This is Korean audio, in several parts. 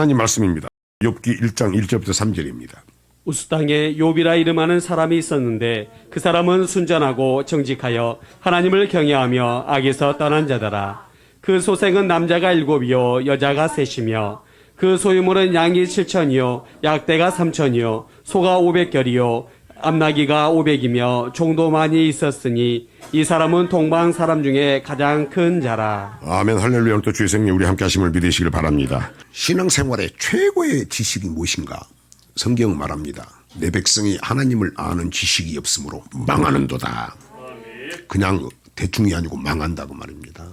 하나님 말씀입니다. 욥기 1장 1절부터 3절입니다. 우스 땅에 욥이라 이름하는 사람이 있었는데 그 사람은 순전하고 정직하여 하나님을 경외하며 악에서 떠난 자더라. 그 소생은 남자가 7이요 여자가 3이며 그 소유물은 양이 7천이요 약대가 3천이요 소가 500결이요 암나기가 500이며 종도 많이 있었으니 이 사람은 동방 사람 중에 가장 큰 자라. 아멘. 할렐루야. 오늘 또 주의 성령 우리 함께 하심을 믿으시길 바랍니다. 신앙생활의 최고의 지식이 무엇인가? 성경은 말합니다. 내 백성이 하나님을 아는 지식이 없으므로 망하는도다. 그냥 대충이 아니고 망한다고 말입니다.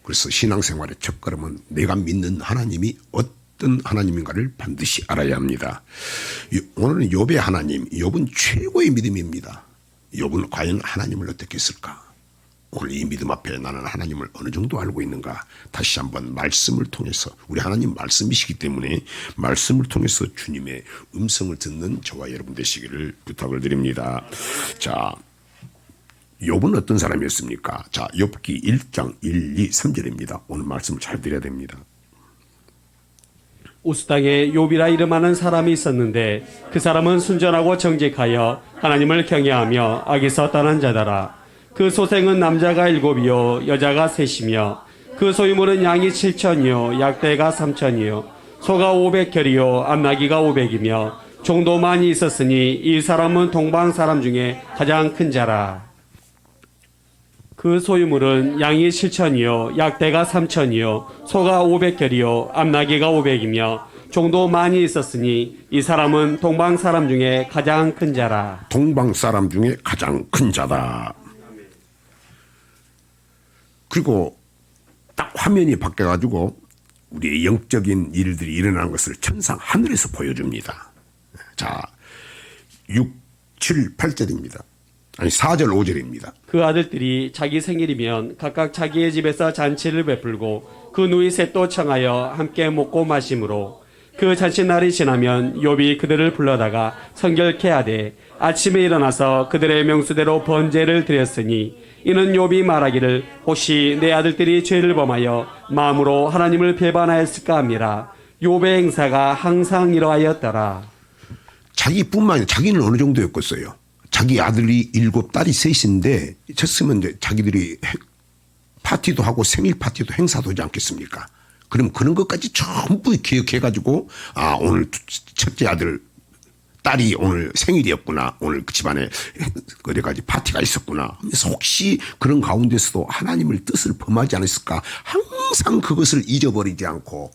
그래서 신앙생활의 첫걸음은 내가 믿는 하나님이 어떤 하나님인가를 반드시 알아야 합니다. 오늘은 욥의 하나님, 욥은 최고의 믿음입니다. 욥은 과연 하나님을 어떻게 했을까? 오늘 이 믿음 앞에 나는 하나님을 어느 정도 알고 있는가? 다시 한번 말씀을 통해서, 우리 하나님 말씀이시기 때문에 말씀을 통해서 주님의 음성을 듣는 저와 여러분 되시기를 부탁을 드립니다. 자, 욥은 어떤 사람이었습니까? 자, 욥기 1장 1, 2, 3절입니다. 오늘 말씀을 잘 드려야 됩니다. 우스 땅에 욥이라 이름하는 사람이 있었는데 그 사람은 순전하고 정직하여 하나님을 경외하며 악에서 떠난 자더라. 그 소생은 남자가 7이요 여자가 3이며 그 소유물은 양이 7천이요 약대가 3천이요 소가 500결이요 암나기가 500이며 종도 많이 있었으니 이 사람은 동방 사람 중에 가장 큰 자라. 그 소유물은 양이 7천이요 약대가 3천이요 소가 500결이요 암나기가 500이며 종도 많이 있었으니 이 사람은 동방 사람 중에 가장 큰 자라. 동방 사람 중에 가장 큰 자다. 그리고 딱 화면이 바뀌어가지고 우리의 영적인 일들이 일어나는 것을 천상 하늘에서 보여줍니다. 자, 6, 7, 8절입니다. 아니 4절 5절입니다. 그 아들들이 자기 생일이면 각각 자기의 집에서 잔치를 베풀고 그 누이 셋도 청하여 함께 먹고 마심으로 그 잔치날이 지나면 욥이 그들을 불러다가 성결케 하되 아침에 일어나서 그들의 명수대로 번제를 드렸으니 이는 욥이 말하기를 혹시 내 아들들이 죄를 범하여 마음으로 하나님을 배반하였을까 합니다. 욥의 행사가 항상 이러하였더라. 자기뿐만 아니라 자기는 어느 정도였겠어요. 자기 아들이 7, 딸이 3인데 쳤으면 이제 자기들이 파티도 하고 생일 파티도 행사도 하지 않겠습니까? 그럼 그런 것까지 전부 기억해가지고 아 오늘 첫째 아들 딸이 오늘 생일이었구나. 오늘 그 집안에 어디까지 파티가 있었구나. 그래서 혹시 그런 가운데서도 하나님을 뜻을 범하지 않았을까? 항상 그것을 잊어버리지 않고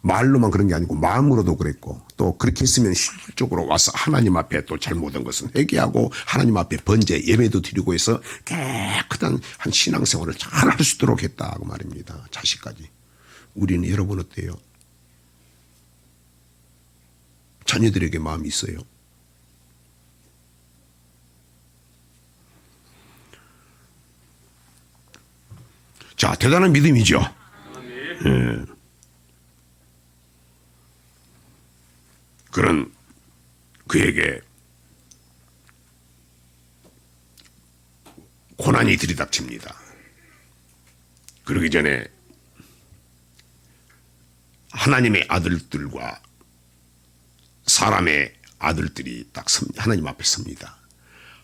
말로만 그런 게 아니고 마음으로도 그랬고 또 그렇게 했으면 실질적으로 와서 하나님 앞에 또 잘못한 것은 회개하고 하나님 앞에 번제 예배도 드리고 해서 깨끗한 한 신앙생활을 잘 할 수 있도록 했다고 말입니다. 자식까지. 우리는 여러분 어때요? 자녀들에게 마음이 있어요? 자, 대단한 믿음이죠. 예. 그런 그에게 고난이 들이닥칩니다. 그러기 전에 하나님의 아들들과 사람의 아들들이 딱 하나님 앞에 섭니다.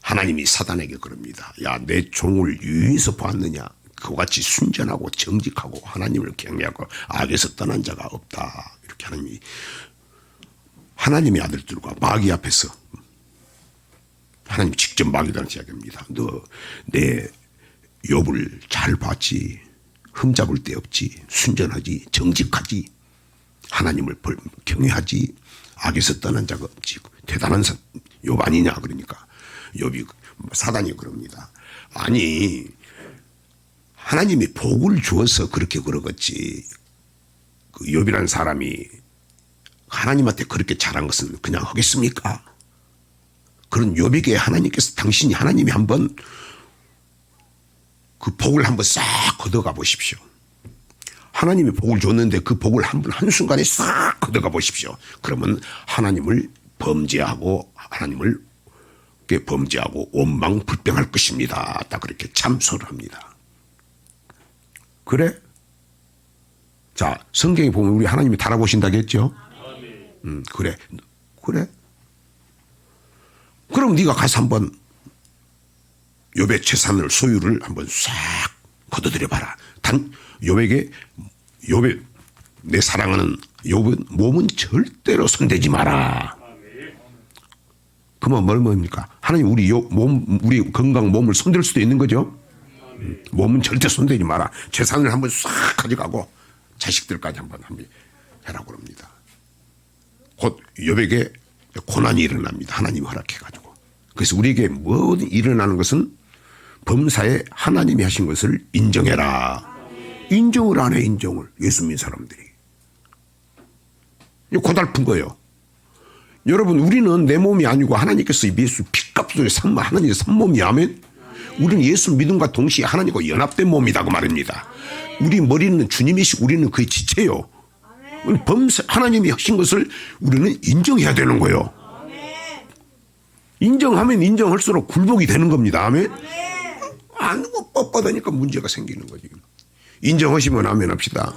하나님이 사단에게 그럽니다. 야, 내 종을 유의해서 보았느냐? 그와 같이 순전하고 정직하고 하나님을 경외하고 악에서 떠난 자가 없다. 이렇게 하나님의 아들들과 마귀 앞에서 하나님 직접 마귀들한테 이야기합니다. 너 내 욥을 잘 봤지? 흠잡을 데 없지? 순전하지? 정직하지? 하나님을 경외하지? 악에서 떠난 자가 없지? 대단한 욥 아니냐? 그러니까 욥이 사단이 그럽니다. 아니 하나님이 복을 주어서 그렇게 그러겠지. 그 욥이라는 사람이 하나님한테 그렇게 잘한 것은 그냥 하겠습니까? 그런 욥에게 하나님께서 당신이 하나님이 한번 그 복을 한번 싹 걷어가 보십시오. 하나님이 복을 줬는데 그 복을 한번 한순간에 싹 걷어가 보십시오. 그러면 하나님을 범죄하고 하나님을 범죄하고 원망불평할 것입니다. 딱 그렇게 참소를 합니다. 그래? 자, 성경에 보면 우리 하나님이 달아보신다겠죠? 그래. 그럼 네가 가서 한번 욥의 재산을 소유를 한번 싹 걷어들여 봐라. 단 욥에게 내 사랑하는 욥은 몸은 절대로 손대지 마라. 그러면 뭡니까? 하나님 우리 우리 건강 몸을 손댈 수도 있는 거죠. 몸은 절대 손대지 마라. 재산을 한번 싹 가져가고 자식들까지 한번 해라고 그럽니다. 곧 욥에게 고난이 일어납니다. 하나님이 허락해가지고. 그래서 우리에게 뭐든 일어나는 것은 범사에 하나님이 하신 것을 인정해라. 인정을 안 해, 인정을. 예수 믿는 사람들이. 이거 고달픈 거예요. 여러분, 우리는 내 몸이 아니고 하나님께서 예수 피값으로 하나님의 산 몸이 아멘. 우리는 예수 믿음과 동시에 하나님과 연합된 몸이다 그 말입니다. 우리 머리는 주님이시고 우리는 그의 지체요. 하나님이 하신 것을 우리는 인정해야 되는 거예요. 인정하면 인정할수록 굴복이 되는 겁니다. 아멘. 안 뻣뻣하니까 문제가 생기는 거지. 인정하시면 아멘 합시다.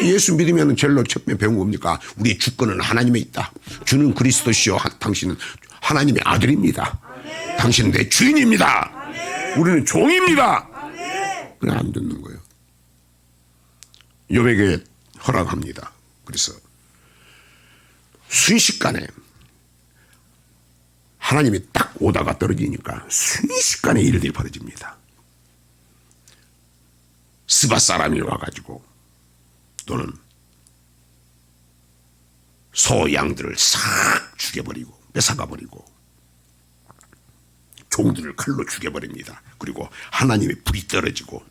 예수 믿으면 제일로 처음에 배운 겁니까? 우리의 주권은 하나님에 있다. 주는 그리스도시요 당신은 하나님의 아들입니다. 당신은 내 주인입니다. 우리는 종입니다. 그냥 안 듣는 거예요. 욥에게 허락합니다. 그래서 순식간에 하나님이 딱 오다가 떨어지니까 순식간에 일들이 벌어집니다. 스바 사람이 와가지고 또는 소 양들을 싹 죽여버리고 뺏어가버리고 종들을 칼로 죽여버립니다. 그리고 하나님의 불이 떨어지고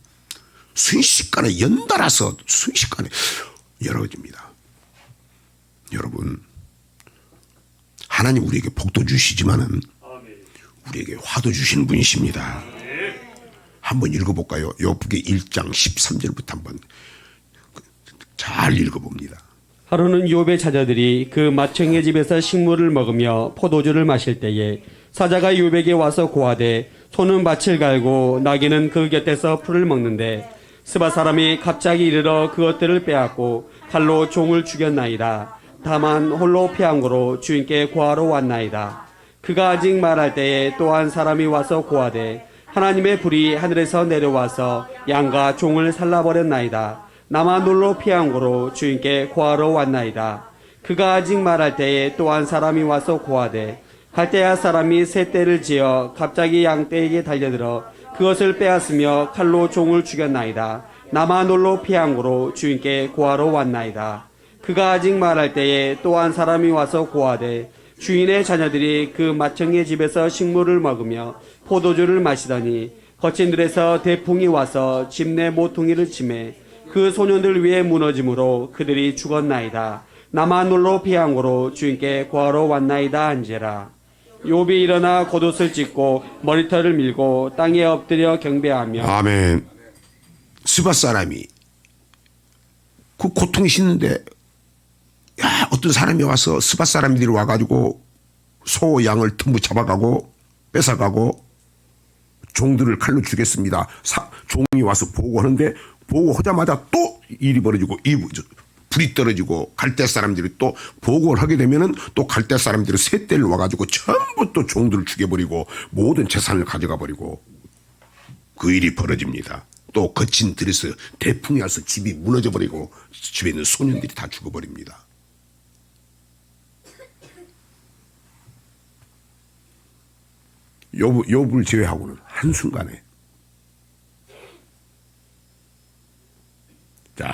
순식간에 연달아서 순식간에 열어집니다. 여러분, 하나님 우리에게 복도 주시지만은 우리에게 화도 주시는 분이십니다. 한번 읽어볼까요? 욥기 1장 13절부터 한번 잘 읽어봅니다. 하루는 욥의 자녀들이 그 맏형의 집에서 식물을 먹으며 포도주를 마실 때에 사자가 욥에게 와서 고하되 소는 밭을 갈고 나귀는 그 곁에서 풀을 먹는데 스바 사람이 갑자기 이르러 그것들을 빼앗고 칼로 종을 죽였나이다. 다만 홀로 피한고로 주인께 고하러 왔나이다. 그가 아직 말할 때에 또 한 사람이 와서 고하되 하나님의 불이 하늘에서 내려와서 양과 종을 살라버렸나이다. 나만 홀로 피한고로 주인께 고하러 왔나이다. 그가 아직 말할 때에 또 한 사람이 와서 고하되 갈대아 사람이 새 떼를 지어 갑자기 양떼에게 달려들어 그것을 빼앗으며 칼로 종을 죽였나이다. 나만 홀로 피한고로 주인께 고하러 왔나이다. 그가 아직 말할 때에 또 한 사람이 와서 고하되 주인의 자녀들이 그 맏형의 집에서 식물을 먹으며 포도주를 마시더니 거친 들에서 대풍이 와서 집 내 모퉁이를 치매 그 소년들 위에 무너짐으로 그들이 죽었나이다. 나만 홀로 피한고로 주인께 고하러 왔나이다 한지라. 욥이 일어나 겉옷을 찢고 머리털을 밀고 땅에 엎드려 경배하며 아멘. 스바 사람이 그 고통이 싫는데 어떤 사람이 와서 스바 사람들이 와가지고 소 양을 전부 잡아가고 뺏어가고 종들을 칼로 죽였습니다. 종이 와서 보고하는데 보고하자마자 또 일이 벌어지고 불이 떨어지고 갈대 사람들이 또 보고를 하게 되면은 또 갈대 사람들이 새 떼를 와가지고 전부 또 종들을 죽여버리고 모든 재산을 가져가 버리고 그 일이 벌어집니다. 또 거친 들에서 대풍이 와서 집이 무너져 버리고 집에 있는 소년들이 다 죽어버립니다. 욥을 제외하고는 한순간에 자,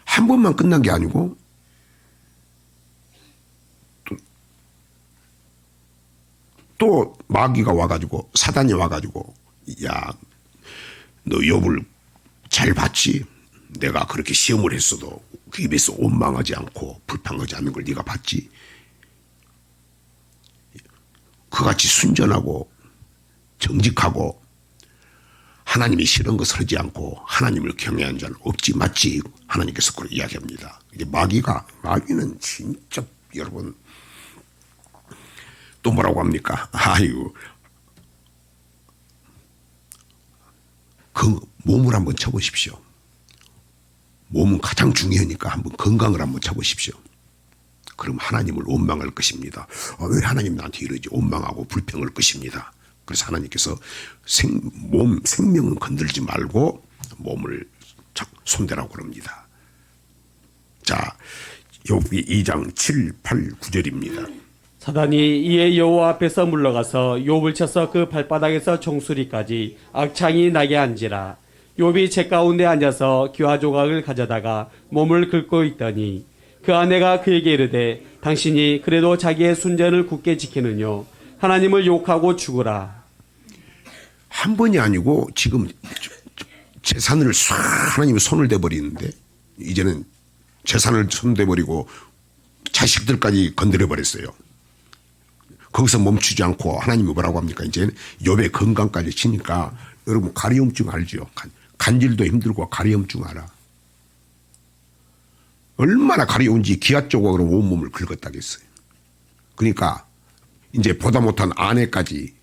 한 번만 끝난 게 아니고 또 마귀가 와가지고 사단이 와가지고 야, 너 욥을 잘 봤지? 내가 그렇게 시험을 했어도 그 입에서 원망하지 않고 불평하지 않는 걸 네가 봤지? 그같이 순전하고 정직하고 하나님이 싫은 것을 하지 않고 하나님을 경외하는 자는 없지 맞지? 하나님께서 그렇게 이야기합니다. 이게 마귀는 진짜 여러분 또 뭐라고 합니까? 아유, 그 몸을 한번 쳐보십시오. 몸은 가장 중요하니까 한번 건강을 한번 잡으십시오. 그럼 하나님을 원망할 것입니다. 왜 하나님 나한테 이러지? 원망하고 불평할 것입니다. 그래서 하나님께서 생명은 건들지 말고 몸을 손대라고 그럽니다. 자, 욥기 2장 7, 8, 9절입니다. 사단이 이에 여호와 앞에서 물러가서 욥을 쳐서 그 발바닥에서 종수리까지 악창이 나게 한지라. 욥이 제 가운데 앉아서 기와 조각을 가져다가 몸을 긁고 있더니 그 아내가 그에게 이르되 당신이 그래도 자기의 순전을 굳게 지키느뇨 하나님을 욕하고 죽으라. 한 번이 아니고 지금 재산을 싹 하나님이 손을 대버리는데 이제는 재산을 손대버리고 자식들까지 건드려 버렸어요. 거기서 멈추지 않고 하나님이 뭐라고 합니까? 이제 욥의 건강까지 치니까 여러분 가려움증 알죠? 간질도 힘들고 가려움증 알아. 얼마나 가려운지 기아 조각으로 온몸을 긁었다겠어요. 그러니까 이제 보다 못한 아내까지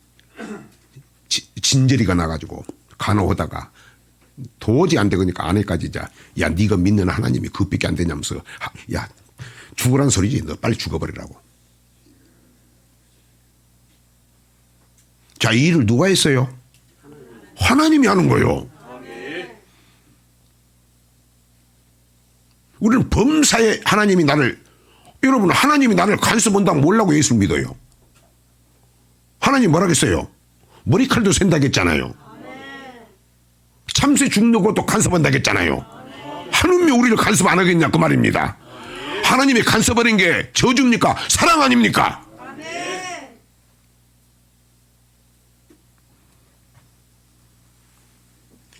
진저리가 나가지고 간호하다가 도저히 안 되니까 아내까지 이제 야 네가 믿는 하나님이 그것밖에 안 되냐면서 야 죽으란 소리지 너 빨리 죽어버리라고. 자, 이 일을 누가 했어요? 하나님이 하는 거예요. 우리는 범사에 하나님이 여러분 하나님이 나를 간섭한다고 몰라고 예수를 믿어요. 하나님 뭐라겠어요? 머리칼도 샌다겠잖아요. 참새 죽는 것도 간섭한다겠잖아요. 하느님이 우리를 간섭 안 하겠냐 그 말입니다. 하나님이 간섭하는 게 저주입니까? 사랑 아닙니까?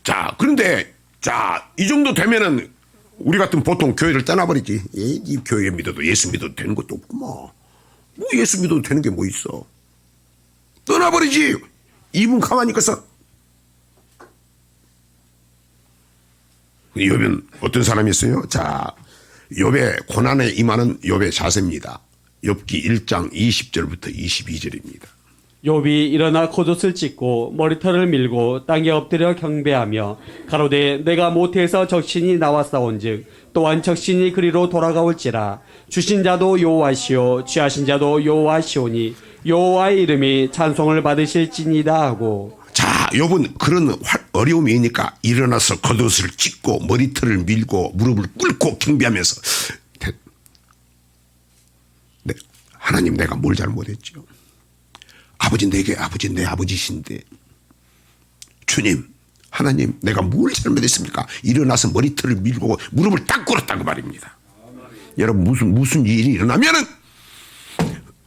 자, 그런데 이 정도 되면은 우리 같은 보통 교회를 떠나버리지. 이 교회 믿어도 예수 믿어도 되는 것도 없고 뭐 예수 믿어도 되는 게 뭐 있어. 떠나버리지. 이분 가만히 있어서. 욥은 어떤 사람이었어요? 자, 욥의 고난에 임하는 욥의 자세입니다. 욥기 1장 20절부터 22절입니다. 욥이 일어나 겉옷을 찢고 머리털을 밀고 땅에 엎드려 경배하며 가로되 내가 모태에서 적신이 나왔사온즉 또한 적신이 그리로 돌아가올지라. 주신 자도 여호와시오 취하신 자도 여호와시오니 여호와의 이름이 찬송을 받으실지니이다 하고. 자, 욥은 그런 어려움이 있으니까 일어나서 겉옷을 찢고 머리털을 밀고 무릎을 꿇고 경배하면서 하나님 내가 뭘 잘못했죠? 아버지 내 아버지신데 주님 하나님 내가 뭘 잘못했습니까? 일어나서 머리털을 밀고 무릎을 딱 꿇었다고 말입니다. 여러분 무슨 일이 일어나면은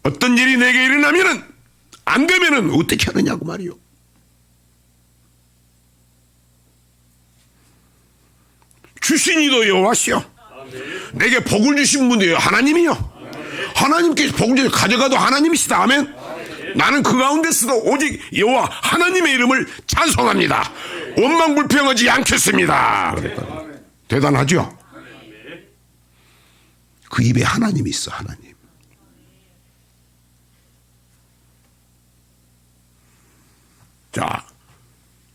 어떤 일이 내게 일어나면은 안 되면은 어떻게 하느냐고 말이요. 주신 이도 여호와시오. 내게 복을 주신 분이요 하나님이요. 하나님께서 복을 가져가도 하나님이시다. 아멘. 나는 그 가운데서도 오직 여호와 하나님의 이름을 찬송합니다. 원망불평하지 않겠습니다. 대단하죠? 그 입에 하나님이 있어. 하나님. 자,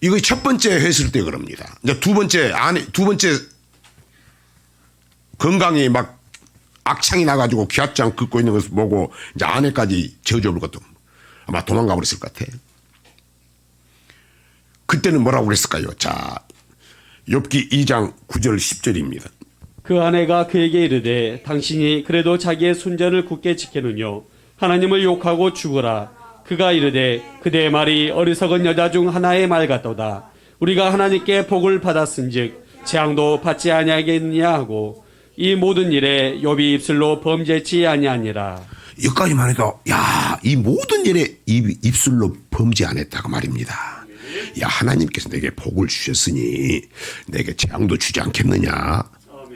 이거 첫 번째 했을 때 그럽니다. 이제 두 번째 건강이 막 악창이 나가지고 기합장 긋고 있는 것을 보고 이제 아내까지 저주를 것도 아마 도망가 버렸을 것 같아. 그때는 뭐라고 그랬을까요? 자, 욥기 2장 9절 10절입니다. 그 아내가 그에게 이르되 당신이 그래도 자기의 순전을 굳게 지키느뇨 하나님을 욕하고 죽으라. 그가 이르되 그대의 말이 어리석은 여자 중 하나의 말 같도다. 우리가 하나님께 복을 받았은즉 재앙도 받지 아니하겠느냐 하고 이 모든 일에 욥이 입술로 범죄치 아니하니라. 여기까지만 해도 이 모든 일에 입술로 범죄 안 했다고 말입니다. 야, 하나님께서 내게 복을 주셨으니 내게 재앙도 주지 않겠느냐.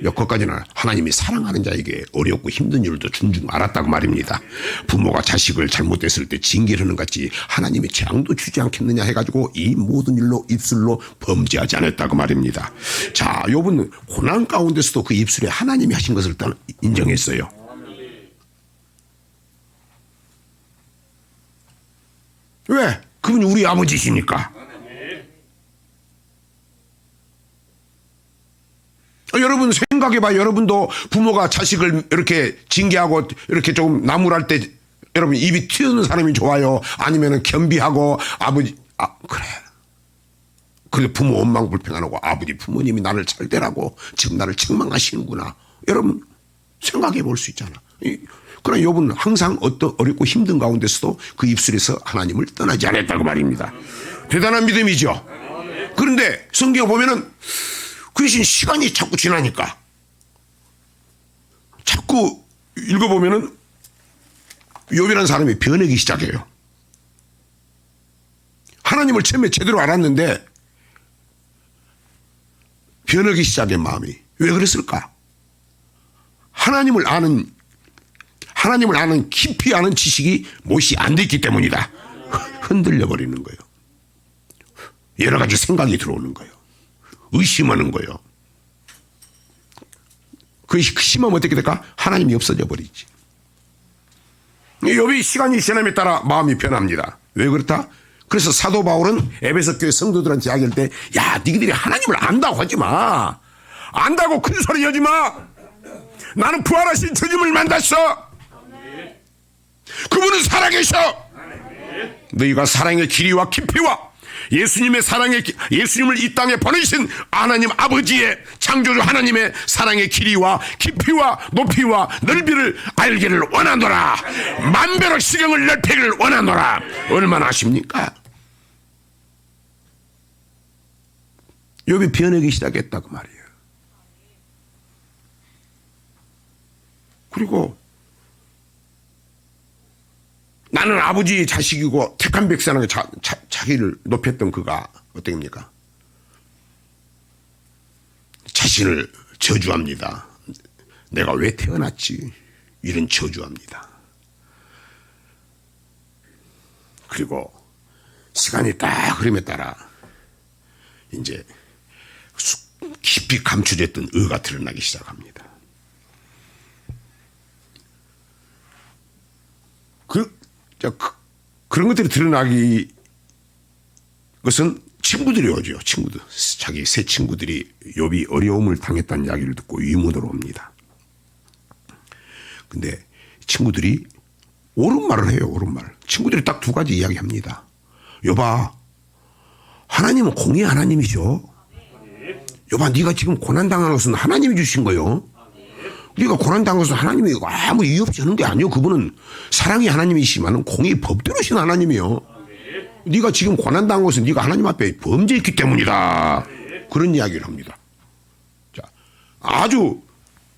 여기까지는 하나님이 사랑하는 자에게 어렵고 힘든 일도 준줄 알았다고 말입니다. 부모가 자식을 잘못됐을 때 징계하는 같이 하나님이 재앙도 주지 않겠느냐 해가지고 이 모든 일로 입술로 범죄하지 않았다고 말입니다. 자, 욥은 고난 가운데서도 그 입술에 하나님이 하신 것을 일단 인정했어요. 왜? 그분이 우리 아버지시니까. 여러분 생각해봐요. 여러분도 부모가 자식을 이렇게 징계하고 이렇게 조금 나무랄 때 여러분 입이 튀어나오는 사람이 좋아요? 아니면 겸비하고 아버지 그래. 그래 부모 원망불평하고 아버지 부모님이 나를 잘 되라고 지금 나를 책망하시는구나. 여러분 생각해 볼 수 있잖아. 그러나 욥은 항상 어떤 어렵고 힘든 가운데서도 그 입술에서 하나님을 떠나지 않았다고 말입니다. 대단한 믿음이죠. 그런데 성경 보면은 그 대신 시간이 자꾸 지나니까 자꾸 읽어보면은 욥이라는 사람이 변하기 시작해요. 하나님을 처음에 제대로 알았는데 변하기 시작해 마음이. 왜 그랬을까? 하나님을 아는 깊이 아는 지식이 못이 안 됐기 때문이다. 흔들려 버리는 거예요. 여러 가지 생각이 들어오는 거예요. 의심하는 거예요. 그 심하면 어떻게 될까? 하나님이 없어져 버리지. 욥이 시간이 지남에 따라 마음이 변합니다. 왜 그렇다? 그래서 사도 바울은 에베소 교회 성도들한테 이야기할 때, 야, 니들이 하나님을 안다고 하지 마. 안다고 큰 소리 하지 마. 나는 부활하신 주님을 만났어. 그분은 살아계셔. 너희가 사랑의 길이와 깊이와 예수님을 이 땅에 보내신 하나님 아버지의 창조주 하나님의 사랑의 길이와 깊이와 높이와 넓이를 알기를 원하노라. 만배로 시경을 넓히기를 원하노라. 얼마나 아십니까? 욥이 변하기 시작했다고 말이에요. 그리고 나는 아버지의 자식이고 택한 백성에게 자기를 높였던 그가 어떻습니까? 자신을 저주합니다. 내가 왜 태어났지? 이런 저주합니다. 그리고 시간이 딱 흐름에 따라 이제 깊이 감추졌던 의가 드러나기 시작합니다. 그런 것들이 드러나기 것은 친구들이 오죠. 친구들. 자기 새 친구들이 욥이 어려움을 당했다는 이야기를 듣고 위문으로 옵니다. 근데 친구들이 옳은 말을 해요. 옳은 말. 친구들이 딱 두 가지 이야기합니다. 욥아, 하나님은 공의 하나님이죠. 욥아, 네가 지금 고난당한 것은 하나님이 주신 거요. 네가 고난당한 것은 하나님이 아무 이유 없이 하는 게 아니요. 그분은 사랑의 하나님이시지만 공의 법대로신 하나님이요. 네가 지금 고난당한 것은 네가 하나님 앞에 범죄했기 때문이다. 그런 이야기를 합니다. 자, 아주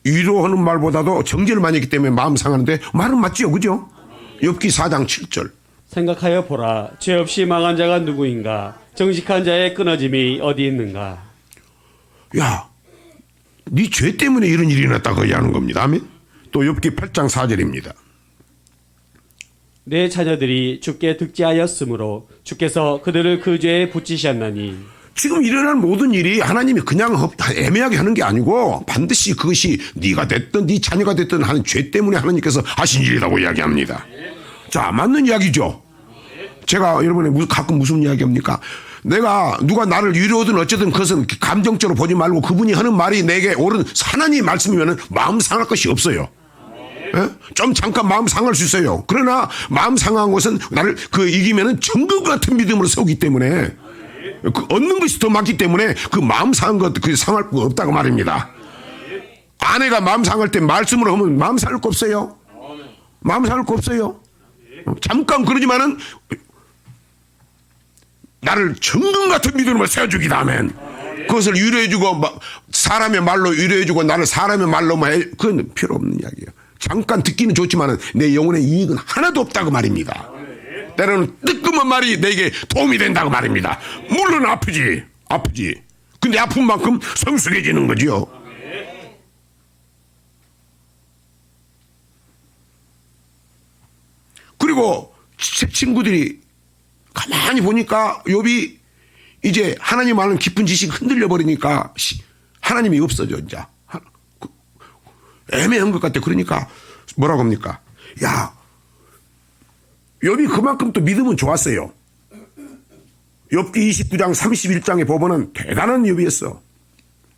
위로하는 말보다도 정죄를 많이 했기 때문에 마음 상하는데 말은 맞지요. 그죠? 욥기 4장 7절. 생각하여 보라. 죄 없이 망한 자가 누구인가? 정직한 자의 끊어짐이 어디 있는가? 야, 네 죄 때문에 이런 일이 났다고 하는 겁니다. 아멘. 또 욥기 8장 4절입니다. 내 자녀들이 주께 득지하였으므로 주께서 그들을 그 죄에 붙이셨나니. 지금 일어난 모든 일이 하나님이 그냥 애매하게 하는 게 아니고 반드시 그것이 네가 됐든 네 자녀가 됐든 하는 죄 때문에 하나님께서 하신 일이라고 이야기합니다. 자, 맞는 이야기죠. 제가 여러분의 가끔 무슨 이야기합니까? 내가 누가 나를 위로하든 어쨌든 그것은 감정적으로 보지 말고 그분이 하는 말이 내게 옳은 하나님 말씀이면 마음 상할 것이 없어요. 예? 좀 잠깐 마음 상할 수 있어요. 그러나 마음 상한 것은 나를 이기면은 정금 같은 믿음으로 서기 때문에 얻는 것이 더 많기 때문에 그 마음 상한 것 상할 거 없다고 말입니다. 아내가 마음 상할 때 말씀으로 하면 마음 상할 거 없어요. 마음 상할 거 없어요. 잠깐 그러지만은 나를 정금 같은 믿음으로 세워주기 다음엔 그것을 위로해주고 사람의 말로 위로해주고 나를 사람의 말로만 그건 필요 없는 이야기예요. 잠깐 듣기는 좋지만 내 영혼의 이익은 하나도 없다고 말입니다. 때로는 뜨끔한 말이 내게 도움이 된다고 말입니다. 물론 아프지. 근데 아픈 만큼 성숙해지는 거지요. 그리고 제 친구들이 가만히 보니까 욥이 이제 하나님 아는 깊은 지식이 흔들려 버리니까 하나님이 없어져 이제 애매한 것 같아. 그러니까 뭐라고 합니까? 야, 욥이 그만큼 또 믿음은 좋았어요. 욥기 29장 31장에 보면은 대단한 욥이었어.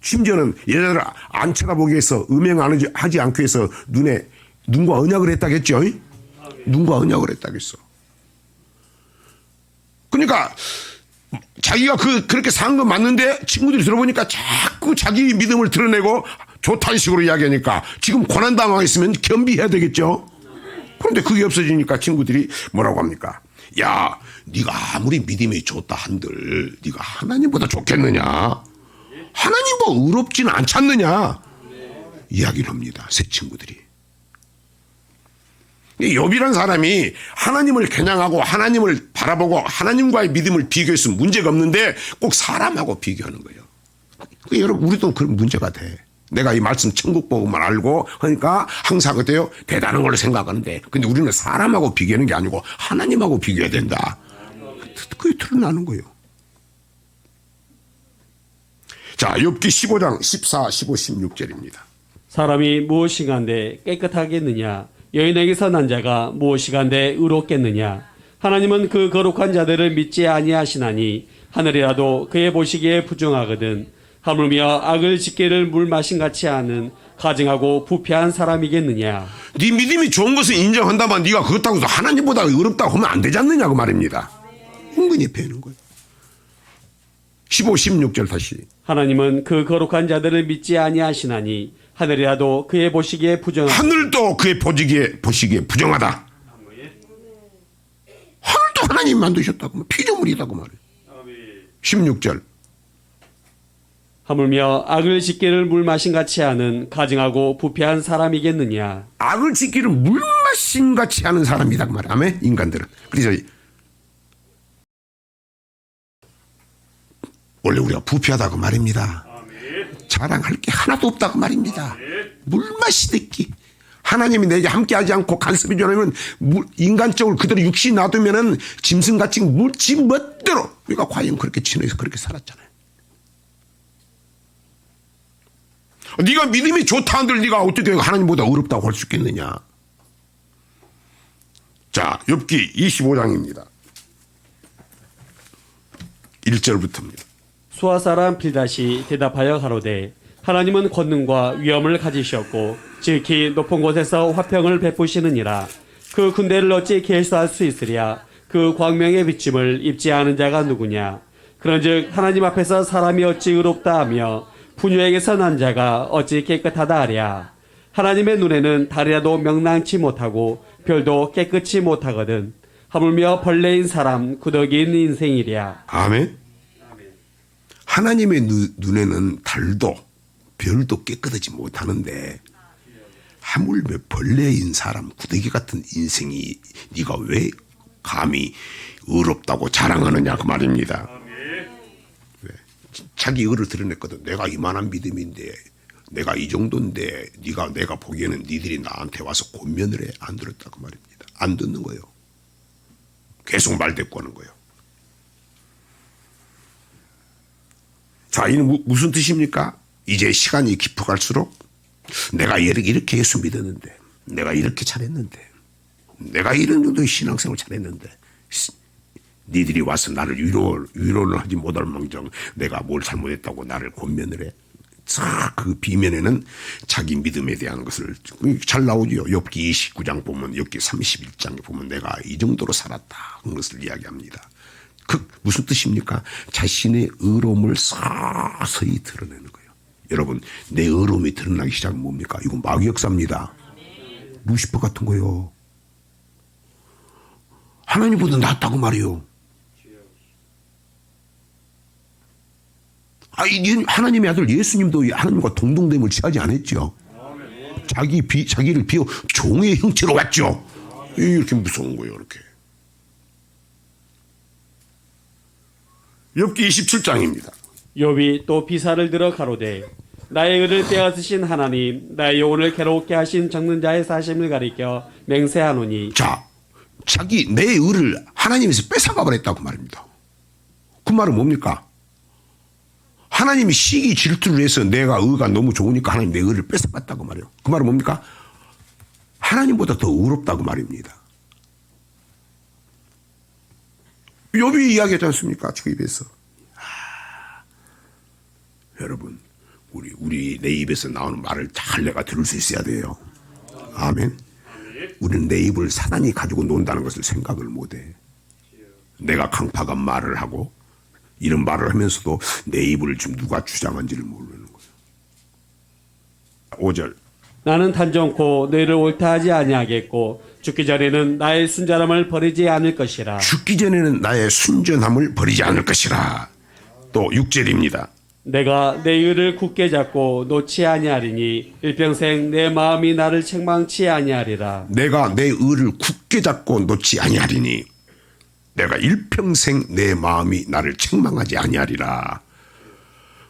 심지어는 여자를 안 쳐다보기 위해서 음행 안 하지 않기 위해서 눈과 언약을 했다겠죠. 눈과 언약을 했다겠어. 그러니까 자기가 그렇게 산 건 맞는데 친구들이 들어보니까 자꾸 자기 믿음을 드러내고 좋다는 식으로 이야기하니까 지금 고난당하겠으면 겸비해야 되겠죠. 그런데 그게 없어지니까 친구들이 뭐라고 합니까? 야, 네가 아무리 믿음이 좋다 한들 네가 하나님보다 좋겠느냐? 하나님보다 의롭지는 않지 않느냐? 이야기를 합니다. 새 친구들이. 욥이란 사람이 하나님을 겨냥하고 하나님을 바라보고 하나님과의 믿음을 비교했으면 문제가 없는데 꼭 사람하고 비교하는 거예요. 여러분 우리도 그런 문제가 돼. 내가 이 말씀 천국 복음만 알고 그러니까 항상 그때요 대단한 걸로 생각하는데 근데 우리는 사람하고 비교하는 게 아니고 하나님하고 비교해야 된다. 그게 드러나는 거예요. 자, 욥기 15장 14, 15, 16절입니다. 사람이 무엇이간데 깨끗하겠느냐? 여인에게서 난 자가 무엇이간데 의롭겠느냐? 하나님은 그 거룩한 자들을 믿지 아니하시나니 하늘이라도 그의 보시기에 부정하거든. 하물며 악을 짓기를 물 마신 같이 하는 가증하고 부패한 사람이겠느냐? 네 믿음이 좋은 것을 인정한다면 네가 그렇다고 해서 하나님보다 의롭다고 하면 안 되지 않느냐고 말입니다. 은근히 배는 거예요. 15, 16절 다시. 하나님은 그 거룩한 자들을 믿지 아니하시나니 하늘이라도 그의 보시기에 부정하거든. 하늘도 그의 보시기에 부정하다. 하늘도 하나님이 만드셨다고 피조물이다고 말해요. 16절. 하물며 악을 짓기를 물 마신 같이 하는 가증하고 부패한 사람이겠느냐? 악을 짓기를 물 마신 같이 하는 사람이다 그 말이야. 아멘? 인간들은. 그래서 원래 우리가 부패하다고 말입니다. 자랑할 게 하나도 없다고 말입니다. 물 마시듯이 하나님이 내게 함께하지 않고 간섭해 주려면 인간적으로 그대로 육신이 놔두면은 짐승같이 지 멋대로 우리가 과연 그렇게 지내서 그렇게 살았잖아요. 네가 믿음이 좋다 한들 네가 어떻게 하나님보다 의롭다고 할 수 있겠느냐. 자, 욥기 25장입니다. 1절부터입니다. 수아 사람 빌닷이 대답하여 가로되 하나님은 권능과 위엄을 가지셨고 지극히 높은 곳에서 화평을 베푸시느니라. 그 군대를 어찌 계수할 수 있으랴. 그 광명의 비침을 입지 않은 자가 누구냐. 그런즉 하나님 앞에서 사람이 어찌 의롭다 하며 분유에게서 난 자가 어찌 깨끗하다 하랴. 하나님의 눈에는 달이라도 명랑치 못하고 별도 깨끗이 못하거든. 하물며 벌레인 사람 구더기인 인생이랴. 아멘. 하나님의 눈에는 달도 별도 깨끗하지 못하는데 하물며 벌레인 사람 구더기 같은 인생이 네가 왜 감히 의롭다고 자랑하느냐 그 말입니다. 왜? 자기 의를 드러냈거든. 내가 이만한 믿음인데 내가 이 정도인데 내가 보기에는 니들이 나한테 와서 권면을 해. 안 들었다 그 말입니다. 안 듣는 거예요. 계속 말대꾸하는 거예요. 자, 이는 무슨 뜻입니까? 이제 시간이 깊어갈수록 내가 이렇게 예수 믿었는데 내가 이렇게 잘했는데 내가 이런 정도의 신앙생활 잘했는데 니들이 와서 나를 위로를 하지 못할 망정 내가 뭘 잘못했다고 나를 권면을 해. 그 비면에는 자기 믿음에 대한 것을 잘 나오죠. 욥기 29장 보면 욥기 31장에 보면 내가 이 정도로 살았다 그런 것을 이야기합니다. 무슨 뜻입니까? 자신의 의로움을 서서히 드러내는 거예요. 여러분 내 의로움이 드러나기 시작은 뭡니까? 이건 마귀 역사입니다. 루시퍼 같은 거예요. 하나님보다 낫다고 말이에요. 하나님의 아들 예수님도 하나님과 동등됨을 취하지 않았죠. 자기를 비워 종의 형체로 왔죠. 이렇게 무서운 거예요. 이렇게. 욥기 27장입니다. 욥이 또 비사를 들어 가로되 나의 의를 빼앗으신 하나님 나의 영혼을 괴롭게 하신 적는 자의 사심을 가리켜 맹세하노니. 자, 내 의를 하나님에서 뺏어가 버렸다고 말입니다. 그 말은 뭡니까? 하나님이 시기 질투를 해서 내가 의가 너무 좋으니까 하나님 내 의를 뺏어갔다고 말이에요. 그 말은 뭡니까? 하나님보다 더 의롭다고 말입니다. 욥이 이야기하지 않습니까? 주입에서. 여러분 우리 내 입에서 나오는 말을 잘 내가 들을 수 있어야 돼요. 아멘. 우리는 내 입을 사단이 가지고 논다는 것을 생각을 못해. 내가 강팍한 말을 하고 이런 말을 하면서도 내 입을 지금 누가 주장한지를 모르는 거예요. 5절. 나는 단정코 너희를 옳다하지 아니하겠고 죽기 전에는 나의 순전함을 버리지 않을 것이라. 죽기 전에는 나의 순전함을 버리지 않을 것이라. 또 6절입니다. 내가 내 의를 굳게 잡고 놓지 아니하리니 일평생 내 마음이 나를 책망치 아니하리라. 내가 내 의를 굳게 잡고 놓지 아니하리니 내가 일평생 내 마음이 나를 책망하지 아니하리라.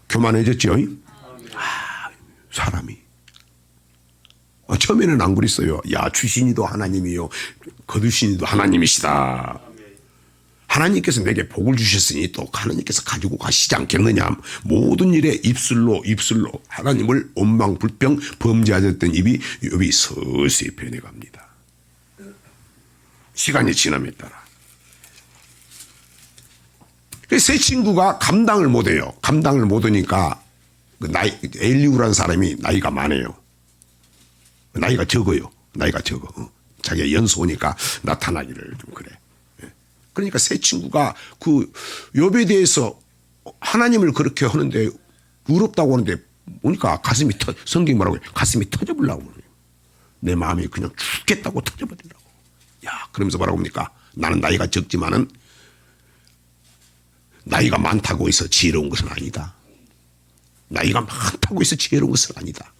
교만해졌죠? 사람이. 처음에는 안 그랬어요. 야, 주신이도 하나님이요, 거두신이도 하나님이시다. 하나님께서 내게 복을 주셨으니 또 하나님께서 가지고 가시지 않겠느냐. 모든 일에 입술로 하나님을 원망불평 범죄하였던 입이 욥이 서서히 변해갑니다. 시간이 지남에 따라. 세 친구가 감당을 못해요. 감당을 못하니까 엘리우라는 사람이 나이가 많아요. 나이가 적어요. 나이가 적어. 자기가 연소니까 나타나기를 좀 그래. 그러니까 세 친구가 그 욥에 대해서 하나님을 그렇게 하는데 의롭다고 하는데 보니까 성경이 뭐라고 해요? 가슴이 터져버리려고 그래요. 내 마음이 그냥 죽겠다고 터져버리려고. 야, 그러면서 뭐라고 합니까? 나는 나이가 적지만은 나이가 많다고 해서 지혜로운 것은 아니다. 나이가 많다고 해서 지혜로운 것은 아니다.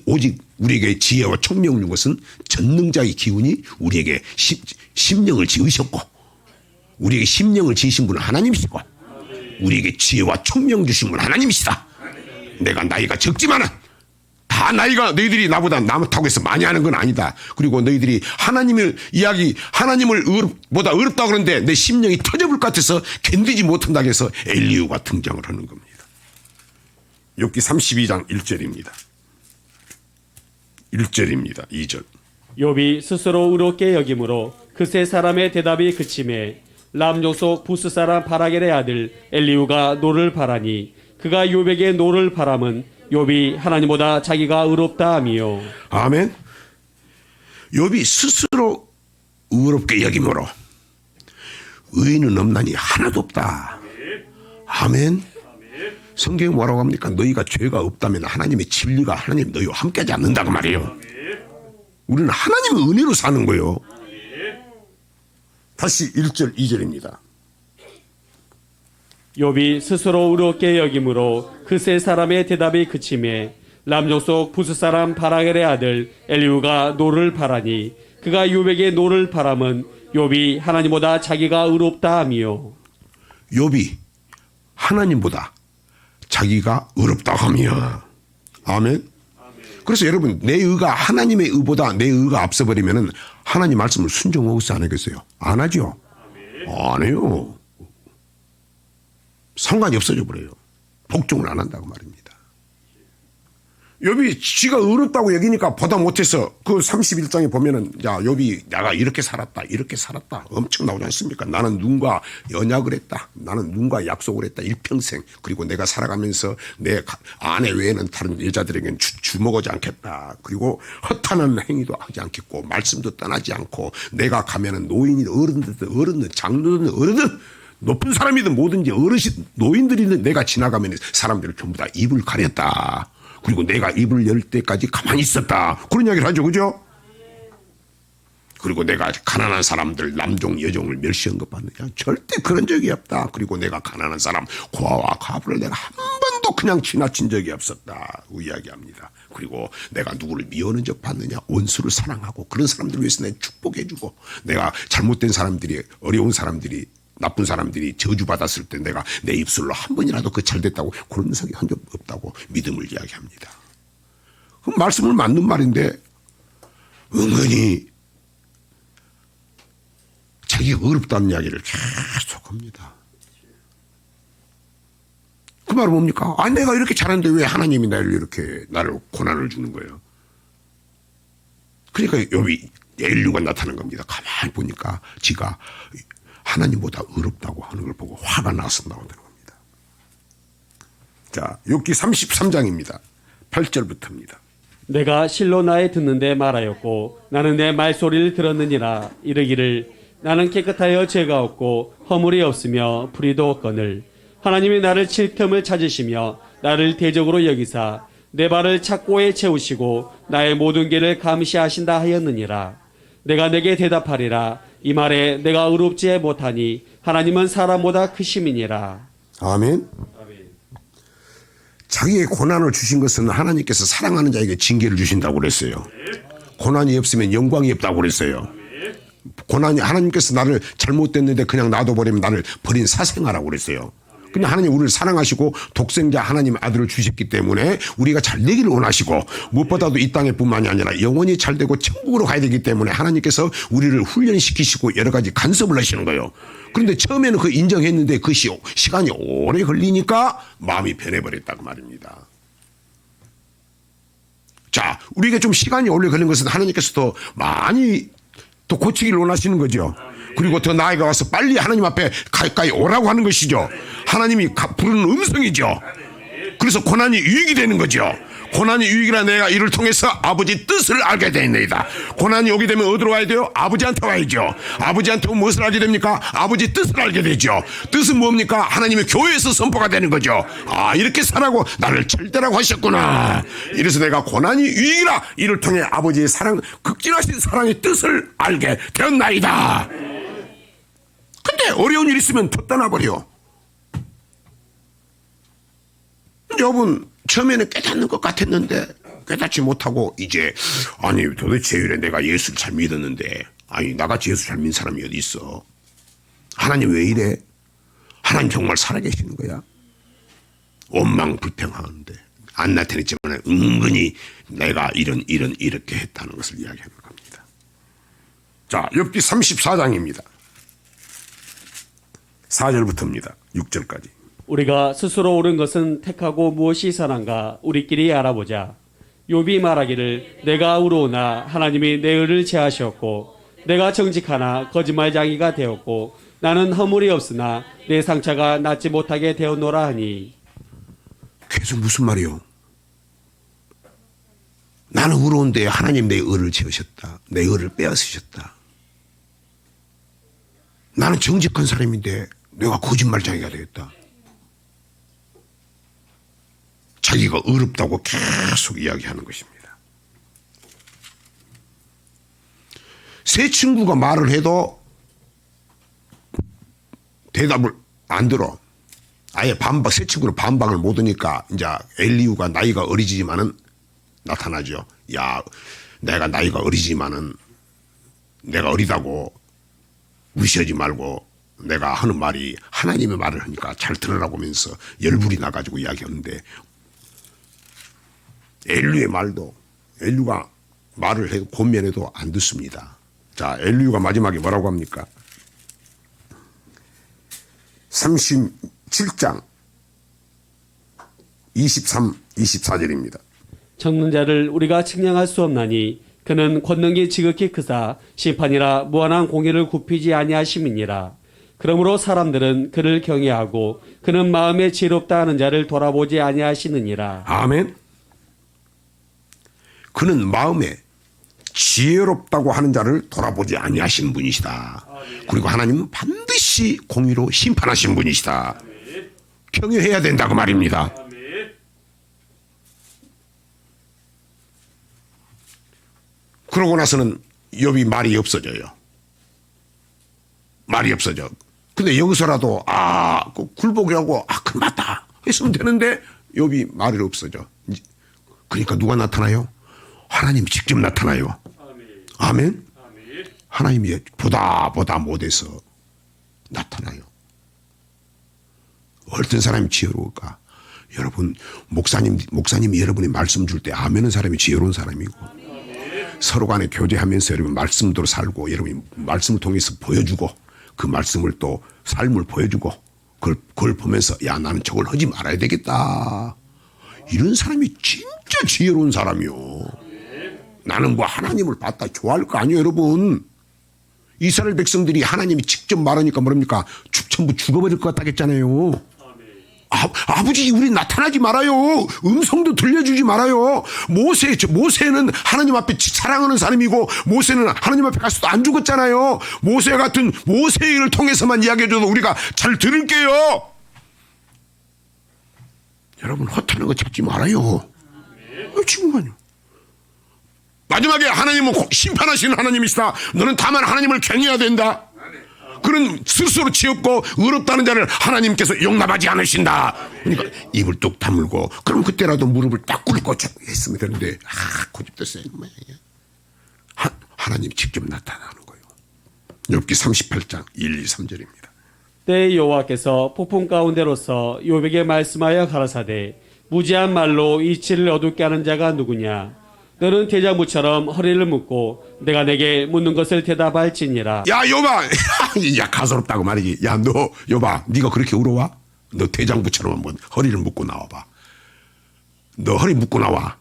오직 우리에게 지혜와 총명을 준 것은 전능자의 기운이 우리에게 심령을 지으셨고, 우리에게 심령을 지으신 분은 하나님이시고, 우리에게 지혜와 총명 주신 분은 하나님이시다. 내가 나이가 적지만은 다 나이가 너희들이 나보다 남다고 해서 많이 하는 건 아니다. 그리고 너희들이 하나님을 보다 어렵다고 그러는데 내 심령이 터져볼 것 같아서 견디지 못한다고 해서 엘리후가 등장을 하는 겁니다. 욥기 32장 1절입니다. 1절입니다. 2절. 욥이 스스로 의롭게 여김으로 그 세 사람의 대답이 그침에 람 족속 부스 사람 바라겔의 아들 엘리후가 노를 바라니 그가 욥에게 노를 바람은 욥이 하나님보다 자기가 의롭다 함이요. 아멘. 욥이 스스로 의롭게 여김으로 의인은 없나니 하나도 없다. 아멘. 성경이 뭐라고 합니까? 너희가 죄가 없다면 하나님의 진리가 하나님 너희와 함께하지 않는다고 말이에요. 우리는 하나님의 은혜로 사는 거예요. 다시 1절 2절입니다. 욥이 스스로 의롭게 여김으로 그 세 사람의 대답이 그침에 람 족속 부스 사람 바라겔의 아들 엘리후가 노를 바라니 그가 욥에게 노를 바람은 욥이 하나님보다 자기가 의롭다 함이요. 욥이 하나님보다 자기가 의롭다 하며. 아멘. 그래서 여러분, 내 의가 하나님의 의보다 내 의가 앞서버리면 하나님 말씀을 순종하겠어요, 안 하겠어요? 안 하죠. 안 해요. 상관이 없어져 버려요. 복종을 안 한다고 말입니다. 욥이 지가 의롭다고 여기니까 보다 못해서 그 31장에 보면은 야, 욥이 내가 이렇게 살았다 엄청 나오지 않습니까? 나는 누군가 언약을 했다. 나는 누군가 약속을 했다. 일평생. 그리고 내가 살아가면서 내 아내 외에는 다른 여자들에게는 주목하지 않겠다. 그리고 허탄한 행위도 하지 않겠고 말씀도 떠나지 않고 내가 가면은 노인이든 어른들 장로든 어른들 높은 사람이든 뭐든지 어르신 노인들이든 내가 지나가면 사람들을 전부 다 입을 가렸다. 그리고 내가 입을 열 때까지 가만히 있었다. 그런 이야기를 하죠. 그죠? 그리고 내가 가난한 사람들 남종 여종을 멸시한 것 봤느냐? 절대 그런 적이 없다. 그리고 내가 가난한 사람 고아와 과부를 내가 한 번도 그냥 지나친 적이 없었다. 이야기합니다. 그리고 내가 누구를 미워하는 적 봤느냐? 원수를 사랑하고 그런 사람들을 위해서 내가 축복해주고 내가 잘못된 사람들이 어려운 사람들이 나쁜 사람들이 저주받았을 때 내가 내 입술로 한 번이라도 그 잘됐다고 그런 소리 한 적 없다고 믿음을 이야기합니다. 그 말씀을 맞는 말인데 은근히 자기가 어렵다는 이야기를 계속 합니다. 그 말은 뭡니까? 아, 내가 이렇게 잘하는데 왜 하나님이 나를 고난을 주는 거예요? 그러니까 여기 엘리후가 나타난 겁니다. 가만히 보니까 지가 하나님보다 의롭다고 하는 걸 보고 화가 나서 나온다는 겁니다. 자, 욥기 33장입니다. 8절부터입니다. 내가 실로 나에 듣는데 말하였고 나는 내 말소리를 들었느니라. 이르기를 나는 깨끗하여 죄가 없고 허물이 없으며 불의도 없거늘 하나님이 나를 칠 틈을 찾으시며 나를 대적으로 여기사 내 발을 착고에 채우시고 나의 모든 길을 감시하신다 하였느니라. 내가 내게 대답하리라. 이 말에 내가 의롭지 못하니 하나님은 사람보다 크심이니라. 아멘. 자기의 고난을 주신 것은 하나님께서 사랑하는 자에게 징계를 주신다고 그랬어요. 고난이 없으면 영광이 없다고 그랬어요. 고난이 하나님께서 나를 잘못됐는데 그냥 놔둬버리면 나를 버린 사생아라고 그랬어요. 근데 하나님 우리를 사랑하시고 독생자 하나님 아들을 주셨기 때문에 우리가 잘 되기를 원하시고 무엇보다도 이 땅에 뿐만이 아니라 영원히 잘 되고 천국으로 가야 되기 때문에 하나님께서 우리를 훈련시키시고 여러 가지 간섭을 하시는 거예요. 그런데 처음에는 그 인정했는데 그 시간이 오래 걸리니까 마음이 변해버렸다고 말입니다. 자, 우리에게 좀 시간이 오래 걸린 것은 하나님께서 더 많이 더 고치기를 원하시는 거죠. 그리고 더 나아가 와서 빨리 하나님 앞에 가까이 오라고 하는 것이죠. 하나님이 부르는 음성이죠. 그래서 고난이 유익이 되는 거죠. 고난이 유익이라 내가 이를 통해서 아버지 뜻을 알게 되었나이다. 고난이 오게 되면 어디로 와야 돼요? 아버지한테 와야죠. 아버지한테 오면 무엇을 알게 됩니까? 아버지 뜻을 알게 되죠. 뜻은 뭡니까? 하나님의 교회에서 선포가 되는 거죠. 아, 이렇게 살라고 나를 절대라고 하셨구나. 이래서 내가 고난이 유익이라 이를 통해 아버지의 사랑, 극진하신 사랑의 뜻을 알게 되었나이다. 근데 어려운 일 있으면 더 떠나버려. 여러분, 처음에는 깨닫는 것 같았는데 깨닫지 못하고 이제 아니 도대체 왜 내가 예수를 잘 믿었는데 아니 나같이 예수 잘 믿는 사람이 어디 있어. 하나님 왜 이래. 하나님 정말 살아계시는 거야. 원망불평하는데 안 나타냈지만 은근히 내가 이렇게 했다는 것을 이야기하는 겁니다. 자, 욥기 34장입니다. 4절부터입니다. 6절까지. 우리가 스스로 옳은 것은 택하고 무엇이 선한가 우리끼리 알아보자. 욥이 말하기를 내가 의로우나 하나님이 내 의를 제하셨고 내가 정직하나 거짓말장이가 되었고 나는 허물이 없으나 내 상처가 낫지 못하게 되었노라 하니. 계속 무슨 말이요? 나는 의로운데 하나님 내 의를 채우셨다. 내 의를 빼앗으셨다. 나는 정직한 사람인데 내가 거짓말장이가 되었다. 자기가 어렵다고 계속 이야기하는 것입니다. 새 친구가 말을 해도 대답을 안 들어. 아예 새 친구는 반박을 못 하니까 이제 엘리후가 나이가 어리지만은 나타나죠. 야, 내가 나이가 어리지만은 내가 어리다고 무시하지 말고 내가 하는 말이 하나님의 말을 하니까 잘 들으라고 하면서 열불이 나가지고 이야기하는데 엘리후의 말도 엘리후가 말을 해도 권면해도 안 듣습니다. 자, 엘리후가 마지막에 뭐라고 합니까? 37장 23, 24절입니다. 적는 자를 우리가 측량할 수 없나니 그는 권능이 지극히 크사 심판이라 무한한 공의를 굽히지 아니하심이니라. 그러므로 사람들은 그를 경외하고 그는 마음에 지혜롭다 하는 자를 돌아보지 아니하시느니라. 아멘. 그는 마음에 지혜롭다고 하는 자를 돌아보지 아니하신 분이시다. 그리고 하나님은 반드시 공의로 심판하신 분이시다. 경외해야 된다고 말입니다. 그러고 나서는 욥이 말이 없어져요. 말이 없어져. 근데 여기서라도 그 굴복이라고 그 맞다 했으면 되는데 욥이 말이 없어져. 그러니까 누가 나타나요? 하나님이 직접 나타나요. 아멘. 하나님이 보다 못해서 나타나요. 어떤 사람이 지혜로울까? 여러분, 목사님이 여러분이 말씀 줄 때 아멘은 사람이 지혜로운 사람이고 서로 간에 교제하면서 여러분 말씀대로 살고 여러분이 말씀을 통해서 보여주고 그 말씀을 또 삶을 보여주고 그걸 보면서 야, 나는 저걸 하지 말아야 되겠다. 이런 사람이 진짜 지혜로운 사람이요. 나는 뭐 하나님을 봤다 좋아할 거 아니에요, 여러분. 이스라엘 백성들이 하나님이 직접 말하니까 뭐랍니까? 전부 죽어버릴 것 같다겠잖아요. 아버지 우리 나타나지 말아요. 음성도 들려주지 말아요. 모세는 하나님 앞에 사랑하는 사람이고 모세는 하나님 앞에 가서도 안 죽었잖아요. 모세 같은 모세의 일을 통해서만 이야기해줘도 우리가 잘 들을게요. 여러분 허탄한 거 찾지 말아요. 지금만요. 마지막에 하나님은 심판하시는 하나님이시다. 너는 다만 하나님을 경외해야 된다. 그런 스스로 지었고 의롭다는 자를 하나님께서 용납하지 않으신다. 그러니까 입을 뚝 다물고 그럼 그때라도 무릎을 딱 꿇고 했으면 되는데 고집됐어요. 하나님 직접 나타나는 거예요. 욥기 38장 1, 2, 3절입니다. 때 여호와께서 폭풍 가운데로서 욥에게 말씀하여 가라사대 무지한 말로 이치를 어둡게 하는 자가 누구냐. 너는 대장부처럼 허리를 묶고 내가 내게 묻는 것을 대답할지니라. 야 욥아, 야 가소롭다고 말이지. 야 너 욥아, 네가 그렇게 울어와? 너 대장부처럼 한번 허리를 묶고 나와봐. 너 허리 묶고 나와.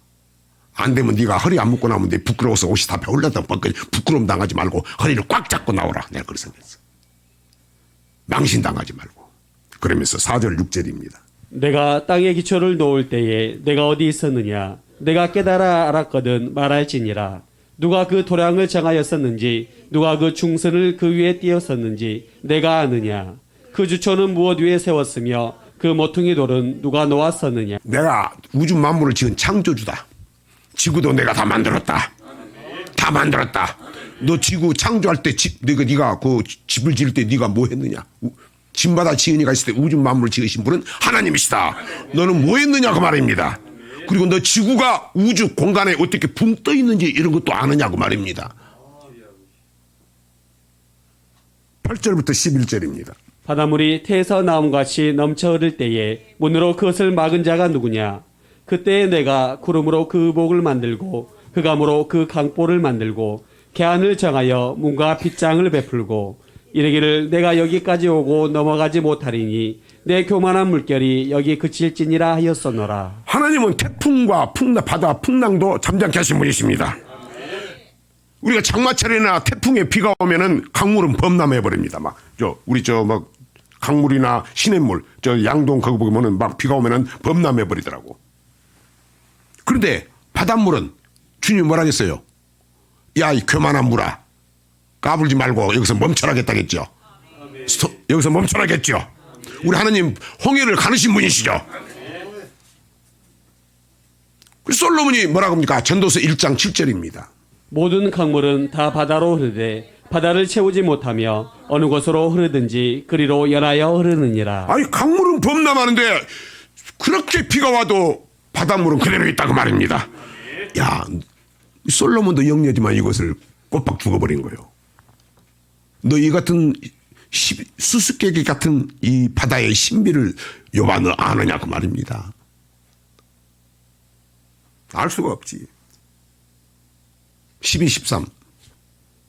안 되면 네가 허리 안 묶고 나오면 돼. 부끄러워서 옷이 다 배올랐다 부끄러움 당하지 말고 허리를 꽉 잡고 나오라. 내가 그렇게 생겼어. 망신 당하지 말고. 그러면서 4절 6절입니다. 내가 땅에 기초를 놓을 때에 내가 어디 있었느냐. 내가 깨달아 알았거든 말할지니라. 누가 그 도량을 정하였었는지 누가 그 중선을 그 위에 띄었었는지 내가 아느냐. 그 주초는 무엇 위에 세웠으며 그 모퉁이 돌은 누가 놓았었느냐. 내가 우주 만물을 지은 창조주다. 지구도 내가 다 만들었다. 다 만들었다. 너 지구 창조할 때 네가 그 집을 지을 때 네가 뭐 했느냐. 짐바다 지은이가 있을 때 우주 만물을 지으신 분은 하나님이시다. 너는 뭐 했느냐 그 말입니다. 그리고 너 지구가 우주 공간에 어떻게 붕 떠 있는지 이런 것도 아느냐고 말입니다. 8절부터 11절입니다. 바닷물이 태에서 나옴같이 넘쳐 흐를 때에 문으로 그것을 막은 자가 누구냐. 그때에 내가 구름으로 그 목을 만들고 흑암으로 그 강보를 만들고 개안을 정하여 문과 빗장을 베풀고 이르기를 내가 여기까지 오고 넘어가지 못하리니 내 교만한 물결이 여기 그칠지니라 하였었노라. 하나님은 태풍과 바다 풍랑도 잠잠케 하신 분이십니다. 우리가 장마철이나 태풍에 비가 오면은 강물은 범람해 버립니다. 우리 강물이나 시냇물 양동 거기 보면은 막 비가 오면은 범람해 버리더라고. 그런데 바닷물은 주님 뭐라 했어요? 야, 이 교만한 물아, 까불지 말고 여기서 멈춰라겠다겠죠. 여기서 멈춰라겠죠. 우리 하나님 홍해를 가르신 분이시죠. 솔로몬이 뭐라고 합니까? 전도서 1장 7절입니다. 모든 강물은 다 바다로 흐르되 바다를 채우지 못하며 어느 곳으로 흐르든지 그리로 연하여 흐르느니라. 아니 강물은 범람하는데 그렇게 비가 와도 바닷물은 그대로 있다고 말입니다. 야, 솔로몬도 영녀지만 이것을 꼬박 죽어버린 거예요. 너 이 같은 수수께끼 같은 이 바다의 신비를 욥아 너 아느냐고 말입니다. 알 수가 없지. 12, 13.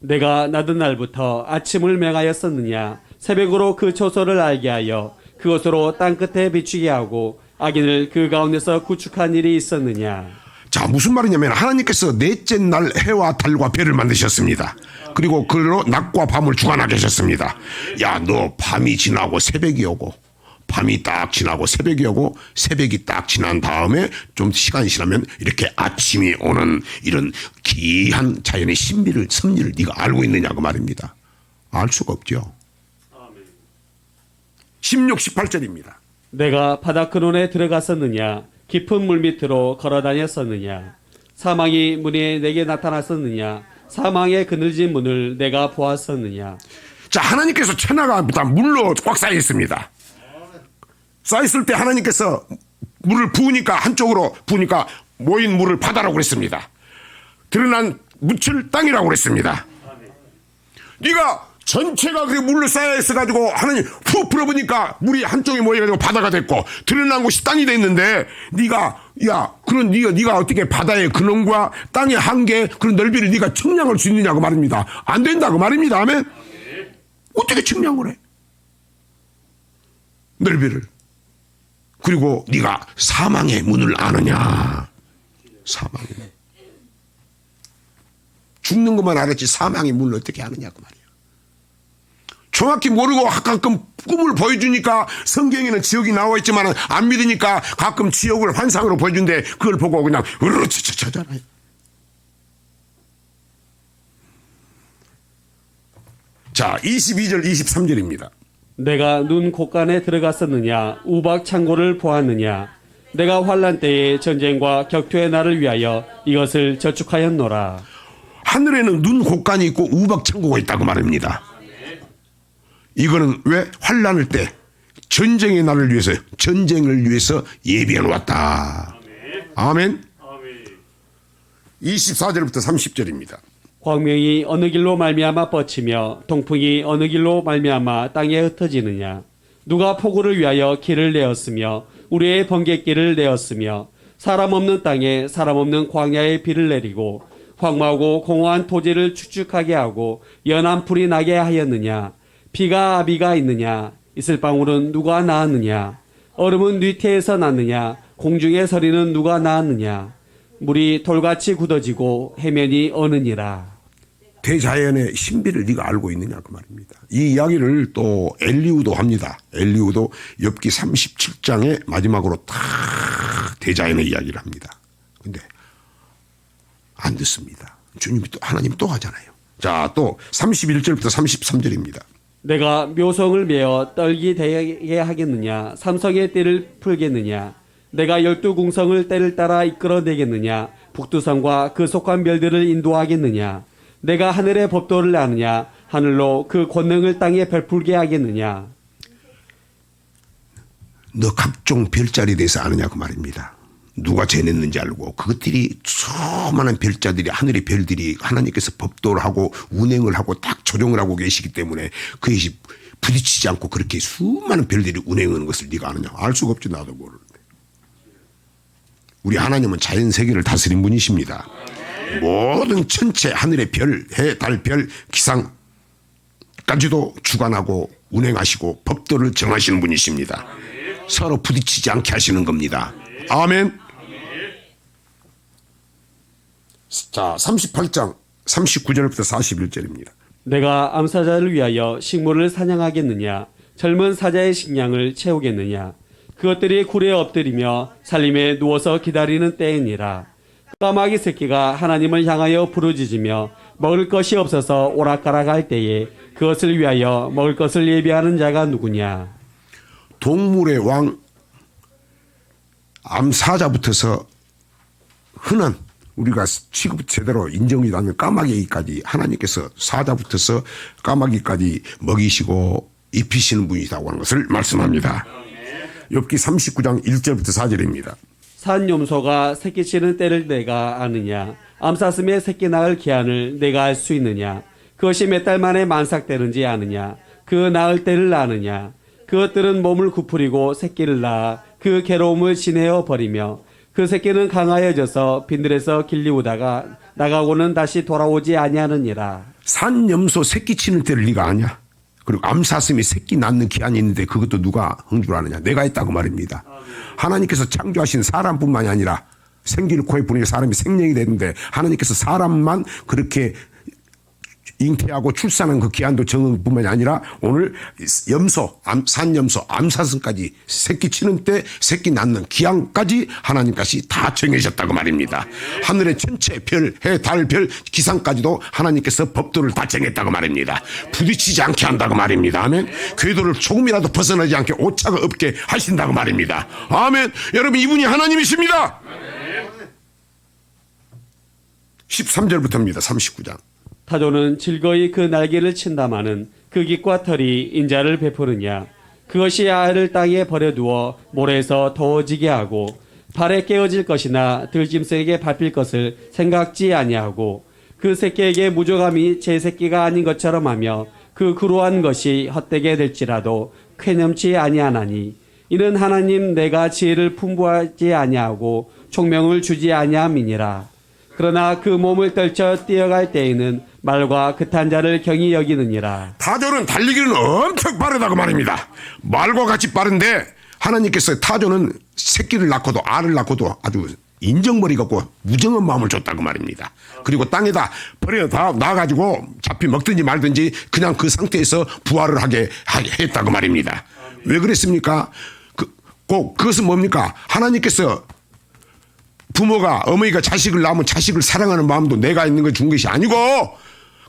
내가 나던 날부터 아침을 명하였었느냐. 새벽으로 그 초소를 알게 하여 그것으로 땅끝에 비추게 하고 악인을 그 가운데서 구축한 일이 있었느냐. 자, 무슨 말이냐면 하나님께서 넷째 날 해와 달과 별을 만드셨습니다. 그리고 그로 낮과 밤을 주관하게 하셨습니다. 야, 너 밤이 지나고 새벽이 오고 밤이 딱 지나고 새벽이 오고 새벽이 딱 지난 다음에 좀 시간이 지나면 이렇게 아침이 오는 이런 귀한 자연의 신비를 섭리를 네가 알고 있느냐고 말입니다. 알 수가 없죠. 16, 18절입니다. 내가 바다 근원에 들어갔었느냐. 깊은 물 밑으로 걸어다녔었느냐. 사망이 문에 내게 나타났었느냐. 사망의 그늘진 문을 내가 보았었느냐. 자, 하나님께서 천하가 다 물로 꽉 쌓여 있습니다. 쌓여 있을 때 하나님께서 물을 부으니까 한쪽으로 부으니까 모인 물을 바다라고 그랬습니다. 드러난 묻힐 땅이라고 그랬습니다. 네가 전체가 그렇게 물로 쌓여 있어가지고 하나님 훅 불어보니까 물이 한쪽에 모여가지고 바다가 됐고 드러난 곳이 땅이 됐는데 네가 어떻게 바다의 근원과 땅의 한계 그런 넓이를 네가 측량할 수 있느냐고 말입니다. 안 된다고 말입니다. 아멘. 어떻게 측량을 해? 넓이를. 그리고 네가 사망의 문을 아느냐. 사망의 문. 죽는 것만 알았지 사망의 문을 어떻게 아느냐고 말이야. 정확히 모르고 가끔 꿈을 보여주니까 성경에는 지옥이 나와 있지만 안 믿으니까 가끔 지옥을 환상으로 보여준대. 그걸 보고 그냥 으르치쳐잖아요. 자, 22절 23절입니다. 내가 눈 곳간에 들어갔었느냐 우박 창고를 보았느냐 내가 환난 때에 전쟁과 격투의 날을 위하여 이것을 저축하였노라. 하늘에는 눈 곳간이 있고 우박 창고가 있다고 말합니다. 이거는 왜? 환난을 때 전쟁의 날을 위해서 전쟁을 위해서 예비해 놓았다. 아멘. 24절부터 30절입니다. 광명이 어느 길로 말미암아 뻗치며 동풍이 어느 길로 말미암아 땅에 흩어지느냐 누가 폭우를 위하여 길을 내었으며 우리의 번갯길을 내었으며 사람 없는 땅에 사람 없는 광야에 비를 내리고 황무하고 공허한 토지를 축축하게 하고 연한 풀이 나게 하였느냐 비가 아비가 있느냐 이슬 방울은 누가 낳았느냐 얼음은 뉘태에서 났느냐 공중의 서리는 누가 낳았느냐 물이 돌같이 굳어지고 해면이 어느니라. 대자연의 신비를 네가 알고 있느냐 그 말입니다. 이 이야기를 또 엘리후도 합니다. 엘리후도 욥기 37장의 마지막으로 다 대자연의 이야기를 합니다. 근데 안 듣습니다. 주님이 또 하나님이 또 하잖아요. 자, 또 31절부터 33절입니다. 내가 묘성을 메어 떨기 되게 하겠느냐 삼성의 띠를 풀겠느냐 내가 12궁성을 때를 따라 이끌어내겠느냐 북두성과 그 속한 별들을 인도하겠느냐 내가 하늘의 법도를 아느냐 하늘로 그 권능을 땅에 베풀게 하겠느냐. 너 각종 별자리에 대해서 아느냐 그 말입니다. 누가 재냈는지 알고 그것들이 수많은 별자들이 하늘의 별들이 하나님께서 법도를 하고 운행을 하고 딱 조종을 하고 계시기 때문에 그것이 부딪히지 않고 그렇게 수많은 별들이 운행하는 것을 네가 아느냐. 알 수가 없지. 나도 모르는데. 우리 하나님은 자연 세계를 다스린 분이십니다. 모든 천체 하늘의 별, 해, 달, 별, 기상까지도 주관하고 운행하시고 법도를 정하시는 분이십니다. 서로 부딪히지 않게 하시는 겁니다. 아멘. 자, 38장 39절부터 41절입니다. 내가 암사자를 위하여 식물을 사냥하겠느냐 젊은 사자의 식량을 채우겠느냐 그것들이 굴에 엎드리며 살림에 누워서 기다리는 때이니라. 까마귀 새끼가 하나님을 향하여 부르짖으며 먹을 것이 없어서 오락가락할 때에 그것을 위하여 먹을 것을 예비하는 자가 누구냐. 동물의 왕 암사자부터서 흔한 우리가 취급 제대로 인정이 되는 까마귀까지 하나님께서 사자부터서 까마귀까지 먹이시고 입히시는 분이라고 하는 것을 말씀합니다. 욥기 39장 1절부터 4절입니다. 산 염소가 새끼 치는 때를 내가 아느냐 암사슴의 새끼 낳을 기한을 내가 알 수 있느냐 그것이 몇 달 만에 만삭되는지 아느냐 그 낳을 때를 아느냐 그것들은 몸을 구부리고 새끼를 낳아 그 괴로움을 지내어 버리며 그 새끼는 강하여져서 빈들에서 길리우다가 나가고는 다시 돌아오지 아니하느니라. 산 염소 새끼 치는 때를 네가 아냐? 그리고 암사슴이 새끼 낳는 기한이 있는데 그것도 누가 한 줄 아느냐? 내가 했다고 말입니다. 하나님께서 창조하신 사람뿐만이 아니라 생기를 코에 부니까 사람이 생명이 되는데 하나님께서 사람만 그렇게 잉태하고 출산한 그 기한도 정한 뿐만이 아니라 오늘 염소, 산염소, 암사슴까지 새끼 치는 때 새끼 낳는 기한까지 하나님께서 다 정해졌다고 말입니다. 하늘의 천체, 별, 해, 달, 별, 기상까지도 하나님께서 법도를 다 정했다고 말입니다. 부딪히지 않게 한다고 말입니다. 아멘. 궤도를 조금이라도 벗어나지 않게 오차가 없게 하신다고 말입니다. 아멘. 여러분 이분이 하나님이십니다. 13절부터입니다. 39장. 타조는 즐거이 그 날개를 친다마는 그 깃과 털이 인자를 베푸느냐 그것이 알을 땅에 버려두어 모래에서 더워지게 하고 발에 깨어질 것이나 들짐승에게 밟힐 것을 생각지 아니하고 그 새끼에게 무조감이 제 새끼가 아닌 것처럼 하며 그 그루한 것이 헛되게 될지라도 쾌념치 아니하나니 이는 하나님 내가 지혜를 풍부하지 아니하고 총명을 주지 아니함이니라. 그러나 그 몸을 떨쳐 뛰어갈 때에는 말과 그탄 자를 경히 여기느니라. 타조는 달리기는 엄청 빠르다고 말입니다. 말과 같이 빠른데 하나님께서 타조는 새끼를 낳고도 알을 낳고도 아주 인정머리 갖고 무정한 마음을 줬다고 말입니다. 그리고 땅에다 버려 놔가지고 잡히 먹든지 말든지 그냥 그 상태에서 부활을 하게 했다고 말입니다. 왜 그랬습니까? 그것은 뭡니까? 하나님께서 부모가 어머니가 자식을 낳으면 자식을 사랑하는 마음도 내가 있는 거 준 것이 아니고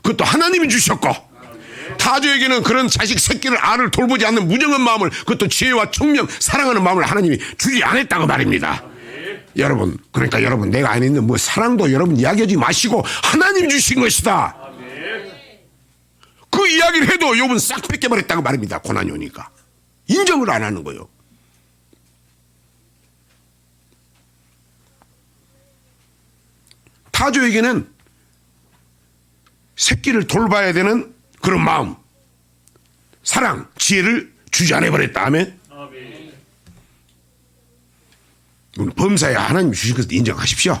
그것도 하나님이 주셨고 타주에게는 그런 자식 새끼를 알을 돌보지 않는 무정한 마음을 그것도 지혜와 총명 사랑하는 마음을 하나님이 주지 않았다고 말입니다. 여러분 그러니까 여러분 내가 안 있는 뭐 사랑도 여러분 이야기하지 마시고 하나님 주신 것이다. 그 이야기를 해도 욥은 싹 뺏겨버렸다고 말입니다. 고난이 오니까 인정을 안 하는 거예요. 타조에게는 새끼를 돌봐야 되는 그런 마음, 사랑, 지혜를 주지 않아 버렸다. 아멘. 범사에 하나님 주신 것을 인정하십시오.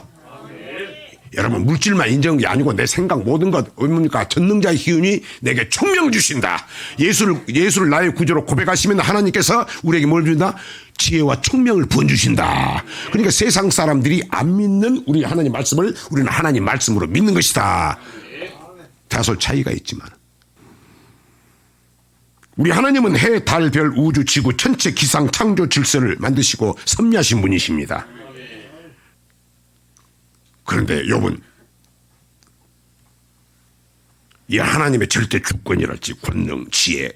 여러분 물질만 인정한 게 아니고 내 생각 모든 것 뭡니까? 전능자의 희운이 내게 총명 주신다. 예수를 나의 구주로 고백하시면 하나님께서 우리에게 뭘 준다? 지혜와 총명을 부어주신다. 그러니까 세상 사람들이 안 믿는 우리 하나님 말씀을 우리는 하나님 말씀으로 믿는 것이다. 다소 차이가 있지만 우리 하나님은 해, 달, 별, 우주, 지구 전체 기상 창조 질서를 만드시고 섭리하신 분이십니다. 그런데 욥은 이 하나님의 절대 주권이랄지 권능, 지혜,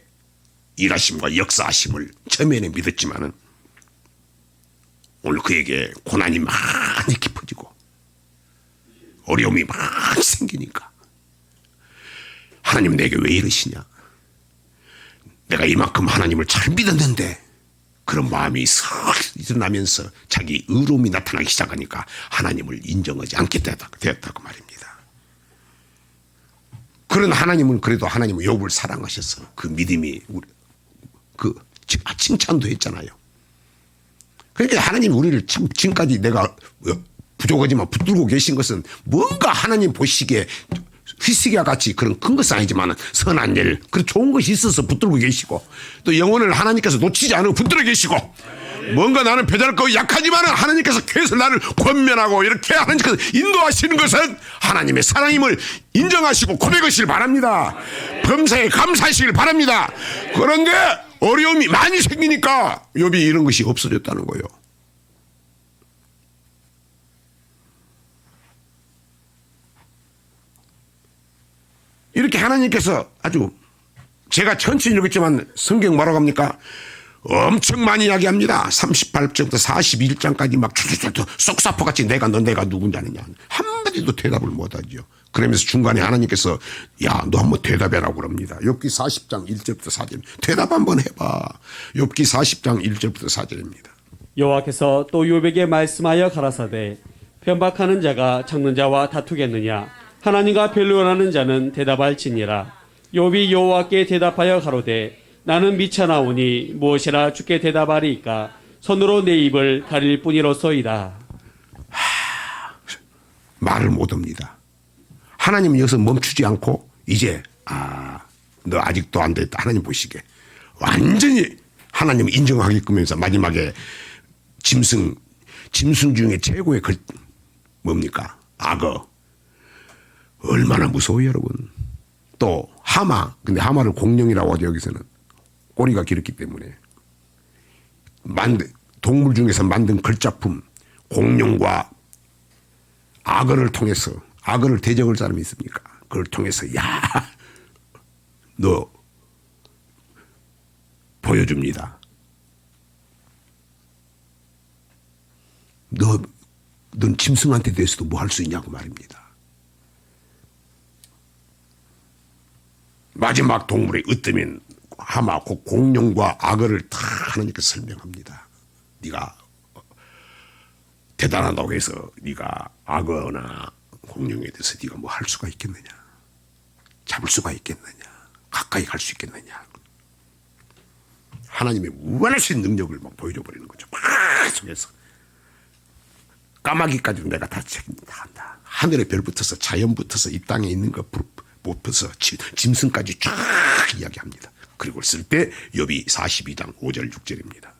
일하심과 역사하심을 처음에는 믿었지만은 오늘 그에게 고난이 많이 깊어지고 어려움이 많이 생기니까 하나님 내게 왜 이러시냐? 내가 이만큼 하나님을 잘 믿었는데 그런 마음이 싹 일어나면서 자기 의로움이 나타나기 시작하니까 하나님을 인정하지 않게 되었다고 말입니다. 그런 하나님은 그래도 하나님은 욥을 사랑하셔서 그 믿음이 칭찬도 했잖아요. 그러니까 하나님이 우리를 지금까지 내가 부족하지만 붙들고 계신 것은 뭔가 하나님 보시기에 휘스기와 같이 그런 큰 것은 아니지만 선한 일, 그런 좋은 것이 있어서 붙들고 계시고 또 영혼을 하나님께서 놓치지 않고 붙들어 계시고 뭔가 나는 배달고 약하지만 하나님께서 계속 나를 권면하고 이렇게 하나님께서 인도하시는 것은 하나님의 사랑임을 인정하시고 고백하시길 바랍니다. 범사에 감사하시길 바랍니다. 그런데 어려움이 많이 생기니까 욥이 이런 것이 없어졌다는 거예요. 이렇게 하나님께서 아주 제가 천천히 읽었지만 성경 뭐라고 합니까? 엄청 많이 이야기합니다. 38장부터 41장까지 막 쏙사포같이 내가 누군지 아느냐 한마디도 대답을 못하죠. 그러면서 중간에 하나님께서 야 너 한번 대답해라고 그럽니다. 욥기 40장 1절부터 4절 대답 한번 해봐. 욥기 40장 1절부터 4절입니다. 여호와께서 또 욥에게 말씀하여 가라사대 변박하는 자가 장는 자와 다투겠느냐? 하나님과 변론하는 자는 대답할지니라. 욥이 여호와께 대답하여 가로되 나는 미쳐나오니 무엇이라 주께 대답하리이까? 손으로 내 입을 가릴 뿐이로소이다. 말을 못합니다. 하나님은 여기서 멈추지 않고 이제 너 아직도 안 됐다. 하나님 보시게 완전히 하나님을 인정하게끔 하면서 마지막에 짐승 중에 최고의 뭡니까? 악어. 얼마나 무서워요 여러분. 또 하마. 근데 하마를 공룡이라고 하죠. 여기서는 꼬리가 길었기 때문에 동물 중에서 만든 걸작품 공룡과 악어를 통해서 악어를 대적할 사람이 있습니까? 그걸 통해서 야 너 보여줍니다. 넌 짐승한테 대해서도 뭐 할 수 있냐고 말입니다. 마지막 동물의 으뜸인 하마, 공룡과 악어를 다 하나님께서 설명합니다. 네가 대단하다고 해서 네가 악어나 공룡에 대해서 네가 뭐 할 수가 있겠느냐? 잡을 수가 있겠느냐? 가까이 갈 수 있겠느냐? 하나님의 무한하신 능력을 막 보여줘 버리는 거죠. 막 속에서 까마귀까지도 내가 다 책임다. 하늘에 별 붙어서 자연 붙어서 이 땅에 있는 거 붙어서 짐승까지 쫙 이야기합니다. 그리고 쓸 때 욥이 42장 5절 6절입니다.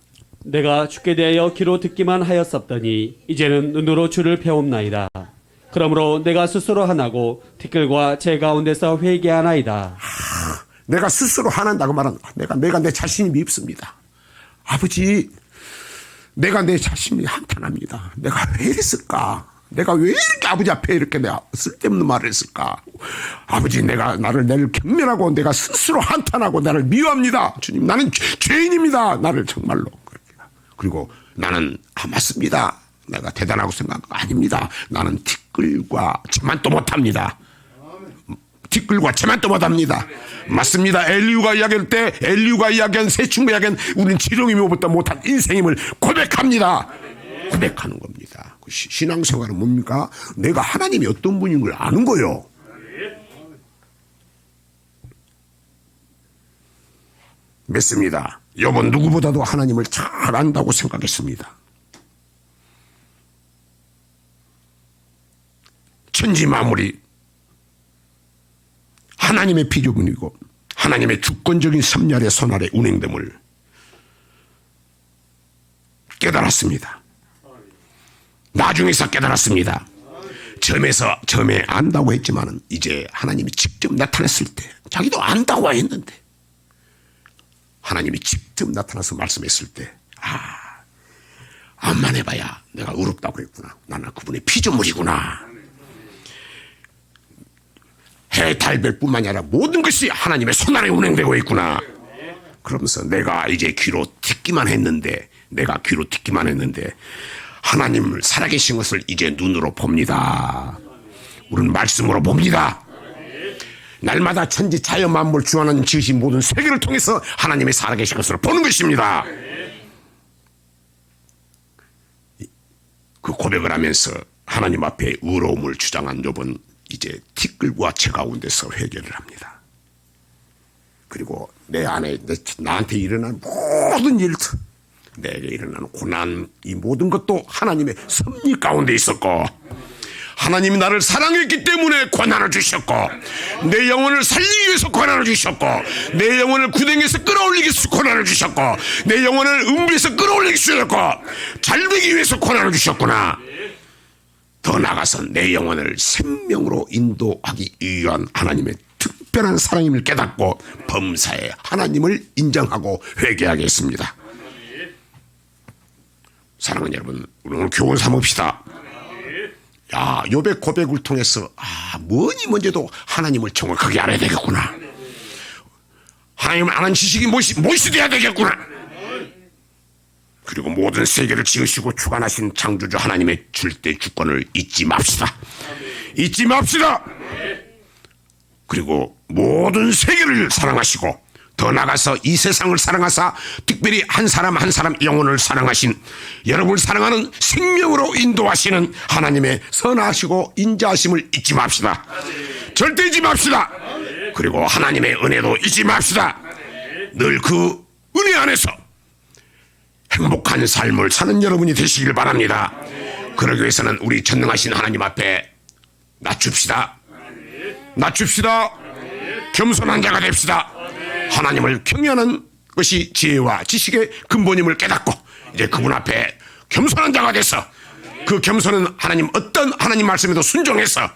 내가 주께 대하여 귀로 듣기만 하였었더니 이제는 눈으로 주를 배움나이다. 그러므로 내가 스스로 하나고 티끌과 제 가운데서 회개하나이다. 내가 스스로 하난다고 말하는 내가 내 자신이 밉습니다. 아버지, 내가 내 자신이 한탄합니다. 내가 왜 이랬을까? 내가 왜 이렇게 아버지 앞에 이렇게 내가 쓸데없는 말을 했을까? 아버지, 나를 경멸하고 내가 스스로 한탄하고 나를 미워합니다. 주님, 나는 죄인입니다. 나를 정말로. 그리고 나는 맞습니다. 내가 대단하고 생각한 거 아닙니다. 나는 티끌과 채만도 못합니다. 티끌과 채만도 못합니다. 맞습니다. 엘리우가 이야기한 새 친구 이야기한 우리는 지렁이 묘보다 못한 인생임을 고백합니다. 고백하는 겁니다. 그 신앙생활은 뭡니까? 내가 하나님이 어떤 분인 걸 아는 거요. 믿습니다. 여보 누구보다도 하나님을 잘 안다고 생각했습니다. 천지 만물이 하나님의 피조물이고 하나님의 주권적인 섭리 손 아래 운행됨을 깨달았습니다. 나중에서 깨달았습니다. 처음에 안다고 했지만은 이제 하나님이 직접 나타났을 때 자기도 안다고 했는데 하나님이 직접 나타나서 말씀했을 때 암만 해봐야 내가 의롭다고 그랬구나. 나는 그분의 피조물이구나. 해, 달, 별뿐만이 아니라 모든 것이 하나님의 손 아래 운행되고 있구나. 그러면서 내가 귀로 듣기만 했는데 하나님을 살아계신 것을 이제 눈으로 봅니다. 우리는 말씀으로 봅니다. 날마다 천지 자연 만물 주하나님 지으신 모든 세계를 통해서 하나님의 살아계신 것을 보는 것입니다. 그 고백을 하면서 하나님 앞에 의로움을 주장한 욥은 이제 티끌과 채 가운데서 회개를 합니다. 그리고 내 안에 나한테 일어난 모든 일들, 내게 일어나는 고난, 이 모든 것도 하나님의 섭리 가운데 있었고 하나님이 나를 사랑했기 때문에 고난을 주셨고 내 영혼을 살리기 위해서 고난을 주셨고 내 영혼을 구덩이에서 끌어올리기 위해서 고난을 주셨고 내 영혼을 음부에서 끌어올리기 위해서 주셨고 잘되기 위해서 고난을 주셨구나. 더 나아가서 내 영혼을 생명으로 인도하기 위한 하나님의 특별한 사랑임을 깨닫고 범사에 하나님을 인정하고 회개하겠습니다. 사랑하는 여러분, 우리 오늘 교훈 삼읍시다. 욥의 고백을 통해서 뭐니 뭔지도 하나님을 정확하게 알아야 되겠구나. 하나님을 아는 지식이 무엇이 돼야 되겠구나. 그리고 모든 세계를 지으시고 주관하신 창조주 하나님의 절대 주권을 잊지 맙시다. 잊지 맙시다. 그리고 모든 세계를 사랑하시고 더 나아가서 이 세상을 사랑하사 특별히 한 사람 한 사람 영혼을 사랑하신 여러분을 사랑하는 생명으로 인도하시는 하나님의 선하시고 인자하심을 잊지 맙시다. 절대 잊지 맙시다. 그리고 하나님의 은혜도 잊지 맙시다. 늘 그 은혜 안에서 행복한 삶을 사는 여러분이 되시길 바랍니다. 그러기 위해서는 우리 전능하신 하나님 앞에 낮춥시다. 겸손한 자가 됩시다. 하나님을 경외하는 것이 지혜와 지식의 근본임을 깨닫고 이제 그분 앞에 겸손한 자가 돼서 그 겸손은 어떤 하나님 말씀에도 순종해서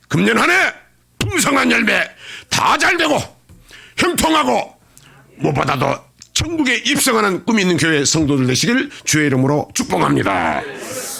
금년 한 해 풍성한 열매 다 잘되고 형통하고 무엇보다도 천국에 입성하는 꿈이 있는 교회 성도들 되시길 주의 이름으로 축복합니다.